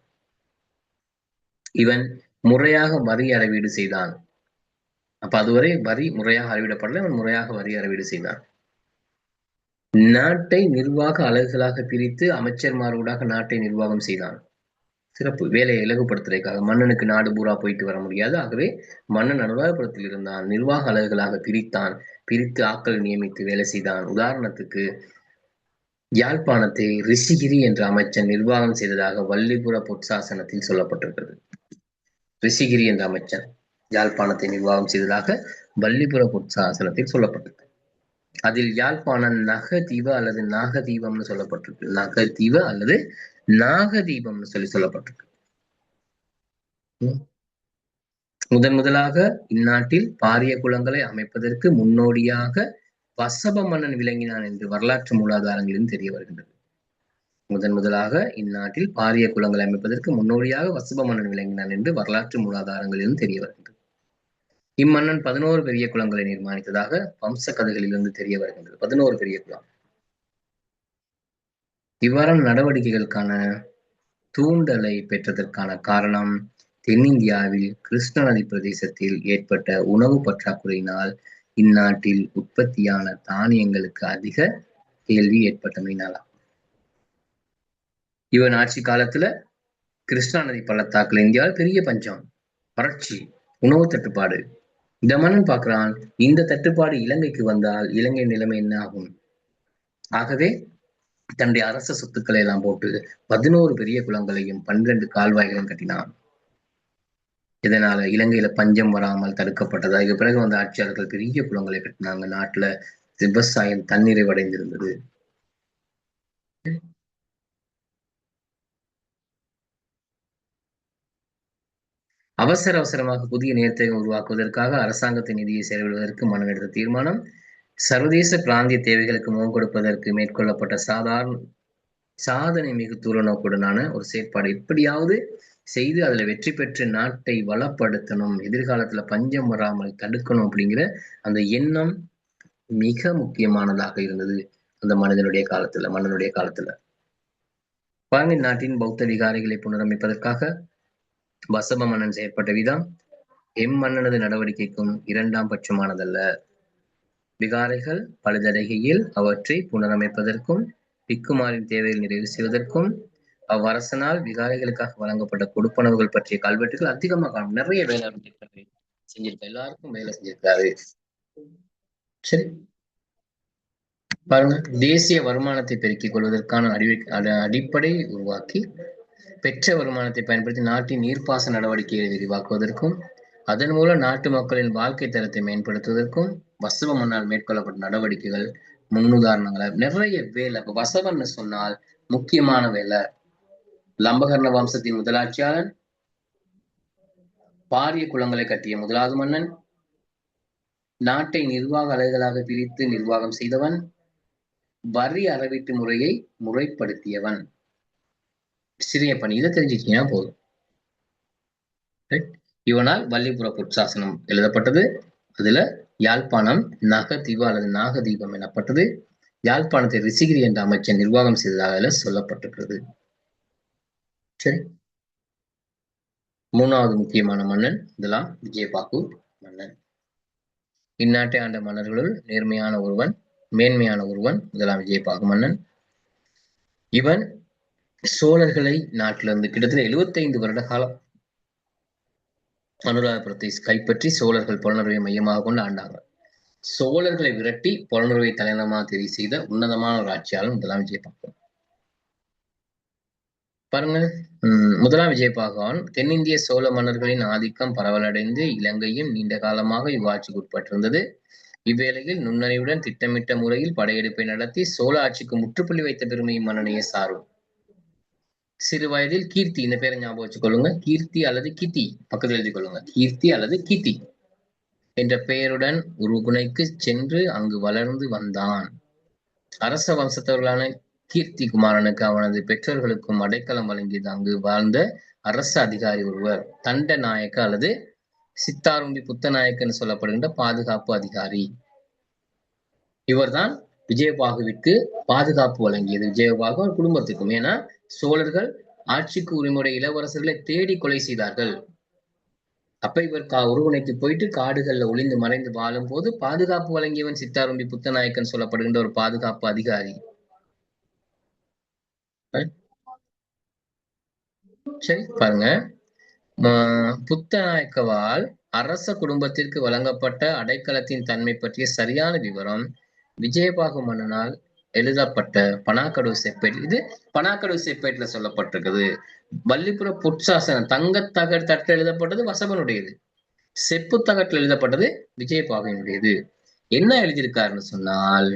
இவன் முறையாக வரி அறவீடு செய்தான். அப்ப அதுவரை வரி முறையாக அறிவிடப்படல. இவன் முறையாக வரி அறவீடு செய்தான். நாட்டை நிர்வாக அலகுகளாக பிரித்து அமைச்சர்மாரோடாக நாட்டை நிர்வாகம் செய்தான். சிறப்பு. வேலையை இலகுபடுத்துறதுக்காக. மன்னனுக்கு நாடு பூரா போயிட்டு வர முடியாது. ஆகவே மன்னன் அனுராதபுரத்தில் இருந்தான். நிர்வாக அலகுகளாக பிரித்தான். பிரித்து ஆட்கள் நியமித்து வேலை செய்தான். உதாரணத்துக்கு யாழ்ப்பாணத்தை ரிஷிகிரி என்ற அமைச்சன் நிர்வாகம் செய்ததாக வள்ளிபுர பொற்சாசனத்தில் சொல்லப்பட்டிருக்கிறது. ரிஷிகிரி என்ற அமைச்சன் யாழ்ப்பாணத்தை நிர்வாகம் செய்ததாக வள்ளிபுர பொற்சாசனத்தில் சொல்லப்பட்டிருக்கு. அதில் யாழ்ப்பாணம் நகதீப அல்லது நாகதீபம்னு சொல்லப்பட்டிருக்கு. நகதீப அல்லது நாகதீபம்னு சொல்லப்பட்டிருக்கு. முதலாக இந்நாட்டில் பாரிய குளங்களை அமைப்பதற்கு முன்னோடியாக வசப மன்னன் விளங்கினான் என்று வரலாற்று மூலாதாரங்களிலும் தெரிய வருகின்றது. முதலாக இந்நாட்டில் பாரிய குளங்களை அமைப்பதற்கு முன்னோடியாக வசப மன்னன் விளங்கினான் என்று வரலாற்று மூலாதாரங்களிலும் தெரிய வருகின்றது. இம்மன்னன் 11 பெரிய குளங்களை நிர்மாணித்ததாக வம்ச கதைகளிலிருந்து தெரிய வருகின்றது. 11 பெரிய குளம். இவ்வாறான நடவடிக்கைகளுக்கான தூண்டலை பெற்றதற்கான காரணம் தென்னிந்தியாவில் கிருஷ்ண நதி பிரதேசத்தில் ஏற்பட்ட உணவு பற்றாக்குறையினால் இந்நாட்டில் உற்பத்தியான தானியங்களுக்கு அதிக கேள்வி ஏற்பட்டமையினாலாம். இவன் ஆட்சி காலத்துல கிருஷ்ணா நதி பள்ளத்தாக்குல இந்தியாவில் பெரிய பஞ்சம், வறட்சி, உணவு தட்டுப்பாடு. இந்த மன்னன் பார்க்கிறான், இந்த தட்டுப்பாடு இலங்கைக்கு வந்தால் இலங்கை நிலைமை என்ன ஆகும்? ஆகவே தன்னுடைய அரச சொத்துக்களை எல்லாம் போட்டு 11 பெரிய குளங்களையும் 12 கால்வாய்களையும் கட்டினான். இதனால இலங்கையில பஞ்சம் வராமல் தடுக்கப்பட்டது. அதுக்கு பிறகு வந்த ஆட்சியாளர்கள் பெரிய குளங்களை கட்டினாங்க. நாட்டுல விவசாயம் தன்னிறைவடைந்திருந்தது. அவசரமாக புதிய நேர்த்தை உருவாக்குவதற்காக அரசாங்கத்தின் நிதியை செலவிடுவதற்கு மன்னன் எடுத்த தீர்மானம் சர்வதேச பிராந்திய தேவைகளுக்கு முகம் கொடுப்பதற்கு மேற்கொள்ளப்பட்ட சாதனை மிகு தூர நோக்குடனான ஒரு செயற்பாடு. எப்படியாவது செய்து அதுல வெற்றி பெற்று நாட்டை வளப்படுத்தணும், எதிர்காலத்துல பஞ்சம் வராமல் தடுக்கணும் அப்படிங்கிற அந்த எண்ணம் மிக முக்கியமானதாக இருந்தது அந்த மன்னனுடைய காலத்துல. பாருங்க, நாட்டின் பௌத்த விகாரைகளை புனரமைப்பதற்காக வசப மன்னன் செயற்பட்ட விதம் எம்மன்னனது நடவடிக்கைக்கும் இரண்டாம் பட்சமானதல்ல. விகாரைகள் பழுதடைகையில் அவற்றை புனரமைப்பதற்கும் பிக்குமாரின் தேவையை நிறைவு செய்வதற்கும் அவ்வரசனால் விகாரைகளுக்காக வழங்கப்பட்ட கொடுப்பனவுகள் பற்றிய கல்வெட்டுகள் அதிகமாக காணும். நிறைய வேலை செஞ்சிருக்காரு, எல்லாருக்கும் வேலை செஞ்சிருக்காரு. சரி, பாருங்க, தேசிய வருமானத்தை பெருக்கிக் கொள்வதற்கான அடிப்படை உருவாக்கி பெற்ற வருமானத்தை பயன்படுத்தி நாட்டின் நீர்ப்பாசன நடவடிக்கைகளை விரிவாக்குவதற்கும் அதன் மூலம் நாட்டு மக்களின் வாழ்க்கை தரத்தை மேம்படுத்துவதற்கும் வசவ மன்னால் மேற்கொள்ளப்பட்ட நடவடிக்கைகள் முன்னுதாரணங்களை நிறைய வேலை. இப்ப வசவன்னு சொன்னால் முக்கியமான வேலை. லம்பகர்ண வம்சத்தின் முதலாட்சியாளன், பாரிய குளங்களை கட்டிய முதலாவது மன்னன், நாட்டை நிர்வாக அலகுகளாக பிரித்து நிர்வாகம் செய்தவன், வரி அறவீட்டு முறையை முறைப்படுத்தியவன். சிறிய பணி, இதை தெரிஞ்சுக்கிட்டீங்கன்னா போதும். இவனால் வள்ளிபுர பொற்சாசனம் எழுதப்பட்டது. அதுல யாழ்ப்பாணம் நகதீபம் அல்லது நாகதீபம் எனப்பட்டது. யாழ்ப்பாணத்தை ரிசிகிரி என்ற அமைச்சர் நிர்வாகம் செய்ததாக சொல்லப்பட்டிருக்கிறது. சரி, மூணாவது முக்கியமான மன்னன் இதெல்லாம் விஜயபாகு மன்னன். இந்நாட்டை ஆண்ட மன்னர்களுள் நேர்மையான ஒருவன், மேன்மையான ஒருவன் முதலாம் விஜயபாகு மன்னன். இவன் சோழர்களை நாட்டிலிருந்து கிட்டத்தட்ட 75 வருட காலம் அனுராதபுரத்தை கைப்பற்றி சோழர்கள் புலனறுவை மையமாக கொண்டு ஆண்டாங்க. சோழர்களை விரட்டி புலனறுவை தலைநகரமாக தெரிவு செய்த உன்னதமான ஒரு ஆட்சியாளர் முதலாம் விஜயபாகு. பாருங்க, முதலாம் விஜயபாகுவான் தென்னிந்திய சோழ மன்னர்களின் ஆதிக்கம் பரவலடைந்து இலங்கையும் நீண்ட காலமாக இவ்வாட்சிக்கு உட்பட்டிருந்தது. இவ்வேளையில் நுண்ணறிவுடன் திட்டமிட்ட முறையில் படையெடுப்பை நடத்தி சோழ ஆட்சிக்கு முற்றுப்புள்ளி வைத்த பெருமையும் மன்னனையே சாரும். சிறு வயதில் கீர்த்தி, இந்த பேரை ஞாபகம் வச்சுக்கொள்ளுங்க, கீர்த்தி அல்லது கித்தி பக்கத்தில் எழுதி கொள்ளுங்க, கீர்த்தி அல்லது கித்தி என்ற பெயருடன் உருகுணைக்கு சென்று அங்கு வளர்ந்து வந்தான். அரச வம்சத்தவர்களான கீர்த்தி குமாரனுக்கு அவனது பெற்றோர்களுக்கும் அடைக்கலம் வழங்கியது அங்கு வாழ்ந்த அரச அதிகாரி ஒருவர், தண்ட நாயக்க அல்லது சித்தாரும்பி புத்தநாயக்கன்னு சொல்லப்படுகின்ற பாதுகாப்பு அதிகாரி. இவர்தான் விஜயபாகுவிற்கு பாதுகாப்பு வழங்கியது, விஜயபாகு குடும்பத்துக்கும். ஏன்னா சோழர்கள் ஆட்சிக்கு உரிமையுடைய இளவரசர்களை தேடி கொலை செய்தார்கள். அப்ப இவர் ஒருவனைக்கு போயிட்டு காடுகள்ல ஒளிந்து மறைந்து வாழும் போது பாதுகாப்பு வழங்கியவன் சித்தாரும்பி புத்தநாயக்கன் சொல்லப்படுகின்ற ஒரு பாதுகாப்பு அதிகாரி. சரி, பாருங்க, புத்தநாயக்கவால் அரச குடும்பத்திற்கு வழங்கப்பட்ட அடைக்கலத்தின் தன்மை பற்றிய சரியான விவரம் விஜயபாகு மன்னனால் எழுதப்பட்ட பனாக்கடவு செப்பேடு. இது பனாக்கடவு செப்பேட்டுல சொல்லப்பட்டிருக்குது. வள்ளிபுர பொற்சாசனம் தங்க தட்டில் எழுதப்பட்டது வசவனுடையது, செப்பு தகட்டில் எழுதப்பட்டது விஜயபாகுவினுடையது. என்ன எழுதியிருக்காருன்னு சொன்னால்,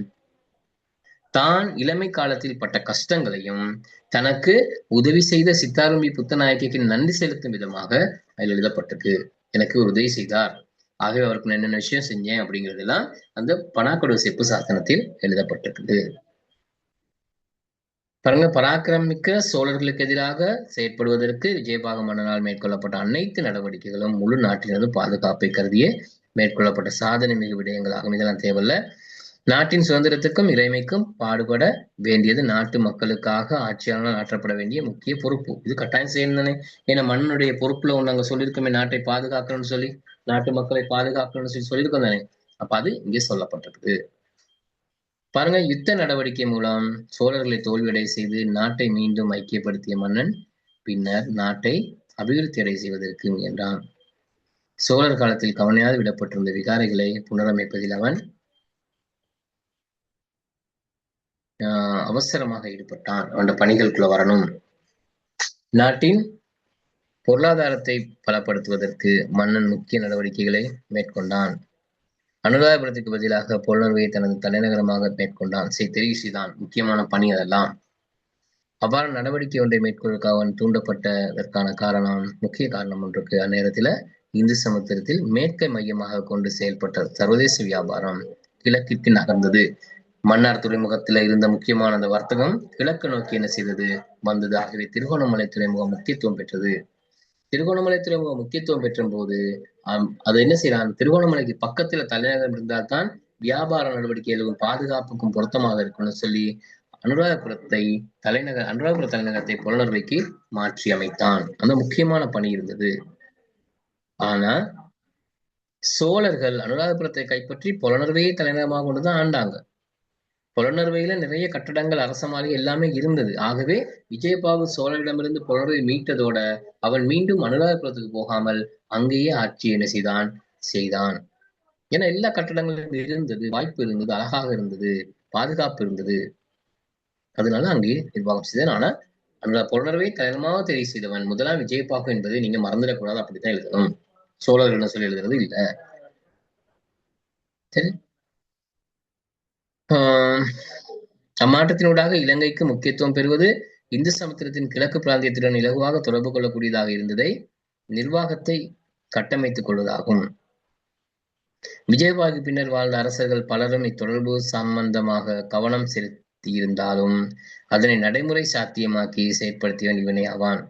தான் இளமை காலத்தில் பட்ட கஷ்டங்களையும் தனக்கு உதவி செய்த சித்தாரும்பி புத்தநாயக்கிக்கு நன்றி செலுத்தும் விதமாக அதில் எழுதப்பட்டிருக்கு. எனக்கு ஒரு உதவி செய்தார், ஆகவே அவருக்கு என்னென்ன விஷயம் செஞ்சேன் அப்படிங்கிறதெல்லாம் அந்த பனாக்கடவு செப்பு சாசனத்தில் எழுதப்பட்டிருக்குது. பாருங்க, பராக்கிரமிக்க சோழர்களுக்கு எதிராக செயற்படுவதற்கு விஜயபாகு மன்னனால் மேற்கொள்ளப்பட்ட அனைத்து நடவடிக்கைகளும் முழு நாட்டினது பாதுகாப்பை கருதியே மேற்கொள்ளப்பட்ட சாதனை மிகு விடயங்களாகும். இதெல்லாம் தேவையில்ல. நாட்டின் சுதந்திரத்துக்கும் இறைமைக்கும் பாடுபட வேண்டியது நாட்டு மக்களுக்காக ஆட்சியாளர்கள் ஆற்றப்பட வேண்டிய முக்கிய பொறுப்பு. இது கட்டாயம் செய்யணும் தானே. ஏன்னா மன்னனுடைய பொறுப்புல ஒண்ணு அங்க சொல்லியிருக்கோமே, நாட்டை பாதுகாக்கணும்னு சொல்லி, நாட்டு மக்களை பாதுகாக்கணும்னு சொல்லி சொல்லியிருக்கோம் தானே. அப்ப அது இங்கே சொல்லப்பட்டிருக்குது. பாருங்க, யுத்த நடவடிக்கை மூலம் சோழர்களை தோல்வியடை செய்து நாட்டை மீண்டும் ஐக்கியப்படுத்திய மன்னன் பின்னர் நாட்டை அபிவிருத்தி அடை செய்வதற்கு முயன்றான். சோழர் காலத்தில் கவனியாது விடப்பட்டிருந்த விகாரைகளை புனரமைப்பதில் அவன் அவசரமாக ஈடுபட்டான். அவன் பணிகளுக்குள்ள வரணும். நாட்டின் பொருளாதாரத்தை பலப்படுத்துவதற்கு மன்னன் முக்கிய நடவடிக்கைகளை மேற்கொண்டான். அனுராதபுரத்துக்கு பதிலாக புலனறுவையை தனது தலைநகரமாக மேற்கொண்டான். தெரிவிச்சுதான் முக்கியமான பணி அதெல்லாம். அவ்வாறு நடவடிக்கை ஒன்றை மேற்கொள்வதற்காக அவன் தூண்டப்பட்டதற்கான முக்கிய காரணம் ஒன்றுக்கு. அந்நேரத்துல இந்து சமுத்திரத்தில் மேற்கை மையமாக கொண்டு செயல்பட்ட சர்வதேச வியாபாரம் கிழக்கிற்கு நகர்ந்தது. மன்னார் துறைமுகத்துல இருந்த முக்கியமான அந்த வர்த்தகம் கிழக்கு நோக்கி என்ன செய்தது வந்தது. ஆகவே திருகோணமலை துறைமுகம் முக்கியத்துவம் பெற்றது. திருகோணமலை துறைமுகம் முக்கியத்துவம் பெற்ற போது அது என்ன செய்யறான், திருகோணமலைக்கு பக்கத்துல தலைநகரம் இருந்தால்தான் வியாபார நடவடிக்கைகளுக்கும் பாதுகாப்புக்கும் பொருத்தமாக இருக்கும்னு சொல்லி அனுராதபுர தலைநகரத்தை புலனறுவைக்கு மாற்றி அமைத்தான். அந்த முக்கியமான பணி இருந்தது. ஆனா சோழர்கள் அனுராதபுரத்தை கைப்பற்றி புலனறுவையை தலைநகரமாக கொண்டுதான் ஆண்டாங்க. புலனறுவையில நிறைய கட்டடங்கள், அரச மாளிகை எல்லாமே இருந்தது. ஆகவே விஜயபாகு சோழரிடமிருந்து புலனறுவை மீட்டதோட அவன் மீண்டும் அனுராதபுரத்துக்கு போகாமல் அங்கேயே ஆட்சி என்ன செய்தான். ஏன்னா எல்லா கட்டடங்களும் இருந்தது, வாய்ப்பு இருந்தது, அழகாக இருந்தது, பாதுகாப்பு இருந்தது. அதனால அங்கேயே நிர்வாகம் செய்தான். ஆனா அந்த புலனறுவை தலைநகரமாக தெரிவு செய்தவன் முதலாம் விஜயபாகு என்பதை நீங்க மறந்துடக்கூடாது. அப்படித்தான் எழுதணும். சோழர்கள் சொல்லி எழுதுறது இல்ல. சரி. அம்மாற்றத்தினூடாக இலங்கைக்கு முக்கியத்துவம் பெறுவது இந்து சமுத்திரத்தின் கிழக்கு பிராந்தியத்துடன் இலகுவாக தொடர்பு கொள்ளக்கூடியதாக இருந்ததை நிர்வாகத்தை கட்டமைத்துக் கொள்வதாகும். விஜயபாகு பின்னர் வாழ்ந்த அரசர்கள் பலரும் இத்தொடர்பு சம்பந்தமாக கவனம் செலுத்தியிருந்தாலும் அதனை நடைமுறை சாத்தியமாக்கி செயற்படுத்தியவன் இவனே ஆவான்.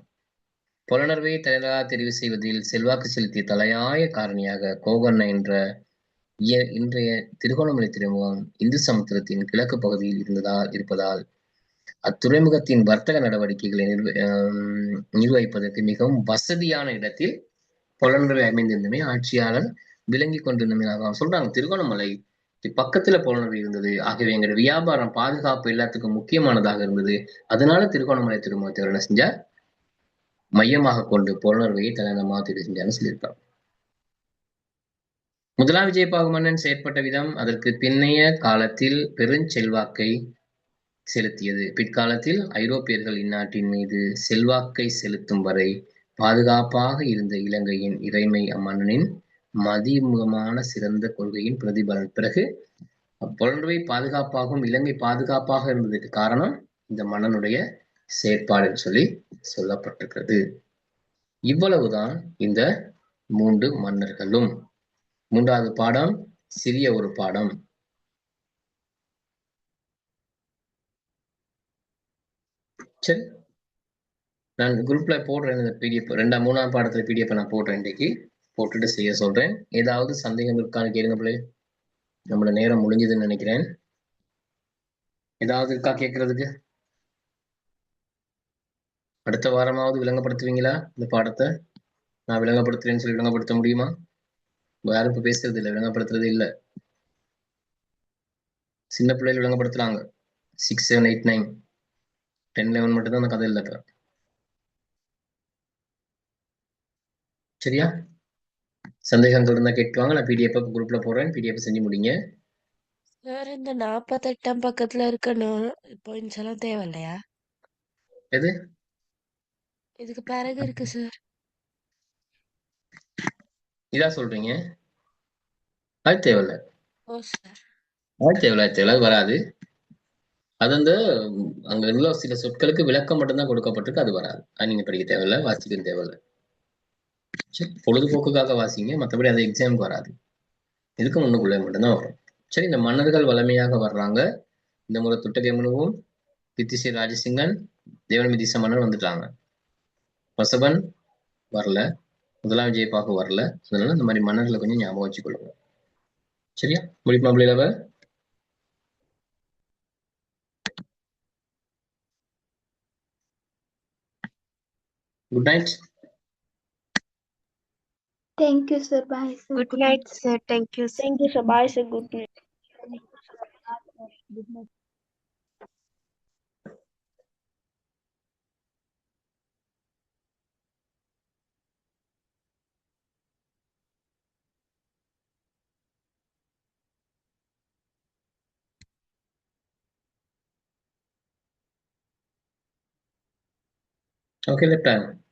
புலனறுவையை தலைவராக தெரிவு செய்வதில் செல்வாக்கு செலுத்திய தலையாய காரணியாக கோகர்ண என்ற இன்றைய திருகோணமலை துறைமுகம் இந்து சமுத்திரத்தின் கிழக்கு பகுதியில் இருப்பதால் அத்துறைமுகத்தின் வர்த்தக நடவடிக்கைகளை நிர்வகிப்பதற்கு மிகவும் வசதியான இடத்தில் புலனறுவை அமைந்திருந்தமை ஆட்சியாளர் விளங்கி கொண்டிருந்தமையாக சொல்றாங்க. திருகோணமலை பக்கத்துல புலனறுவை இருந்தது. ஆகவே எங்களுடைய வியாபாரம், பாதுகாப்பு எல்லாத்துக்கும் முக்கியமானதாக இருந்தது. அதனால திருகோணமலை துறைமுகத்தை என்ன செஞ்சா மையமாக கொண்டு புலனறுவையை தலைநகரமாக தெரிவு செஞ்சான்னு சொல்லியிருக்காங்க. முதலாம் விஜயபாகு மன்னன் செயற்பட்ட விதம் அதற்கு பின்னைய காலத்தில் பெருஞ்செல்வாக்கை செலுத்தியது. பிற்காலத்தில் ஐரோப்பியர்கள் இந்நாட்டின் மீது செல்வாக்கை செலுத்தும் வரை பாதுகாப்பாக இருந்த இலங்கையின் இறைமை அம்மன்னனின் மதிமுகமான சிறந்த கொள்கையின் பிரதிபலன். பிறகு புலனறுவை பாதுகாப்பாகவும் இலங்கை பாதுகாப்பாக இருந்ததற்கு காரணம் இந்த மன்னனுடைய செயற்பாடு சொல்லி சொல்லப்பட்டிருக்கிறது. இவ்வளவுதான் இந்த 3 மன்னர்களும். 3வது பாடம் சிறிய ஒரு பாடம். சரி, நான் குரூப்ல போடுறேன் இந்த பிடிஎஃப். 3ஆம் பாடத்துல பிடிஎஃப் நான் போடுறேன். இன்னைக்கு போட்டுட்டு செய்ய சொல்றேன். ஏதாவது சந்தேகம் இருக்கான்னு கேளுங்க பிள்ளை. நம்மளோட நேரம் முடிஞ்சதுன்னு நினைக்கிறேன். ஏதாவது இருக்கா கேட்கறதுக்கு? அடுத்த வாரமாவது விளங்கப்படுத்துவீங்களா இந்த பாடத்தை? நான் விளங்கப்படுத்துறேன்னு சொல்லி விளங்கப்படுத்த முடியுமா? யாரும் இப்ப பேசுறது இல்லை, விளங்கப்படுத்துறது இல்லை. சின்ன பிள்ளைகள் விளங்கப்படுத்துறாங்க. 6, 7, 8, 9, 10, 11 மட்டும் தான் அந்த கதை இல்லை இப்ப. சரியா? சந்தேகங்கள் இருந்தா கேட்டுவாங்க. நான் பிடிஎஃப் குரூப்ல போடுறேன். பிடிஎஃப் செஞ்சு முடிங்க. சார் இந்த 48ஆம் பக்கத்துல இருக்க பாயிண்ட்ஸ் எல்லாம் தேவையில்லையா? எது? இதுக்கு பிறகு இருக்கு சார். இதா சொல்றீங்க? அது தேவையில்ல. ஓ சார். அது தேவையில்ல, அது வராது. அது அந்த அங்க உள்ள சில சொற்களுக்கு விளக்கம் மட்டும்தான் கொடுக்கப்பட்டிருக்கு, அது வராது. அது நீங்க படிக்க தேவையில்ல, வாசிக்க தேவையில்ல. சரி, பொழுதுபோக்குக்காக வாசிங்க, மற்றபடி அது எக்ஸாமுக்கு வராது. இதுக்கு முன்னுக்குள்ளே மட்டும்தான் வரும். சரி, இந்த மன்னர்கள் வலிமையாக வர்றாங்க. இந்த முறை துட்டகைமுனுவும் கித்திசை ராஜசிங்கன் தேவனமிதிச மன்னன் வந்துட்டாங்க. வசபன் வரல, முதலாம் விஜயபாகு வரல. அதனால இந்த மாதிரி மன்னர்களை கொஞ்சம் ஞாபகம் வச்சுக்கொள்ளுங்க. சரியா? முடியுமா பிள்ளைகள? Good night. Thank you, sir. Bye, sir. Good night, sir. Thank you, sir. Thank you, sir. Bye, sir. Good night. Good night. Okay, left hand.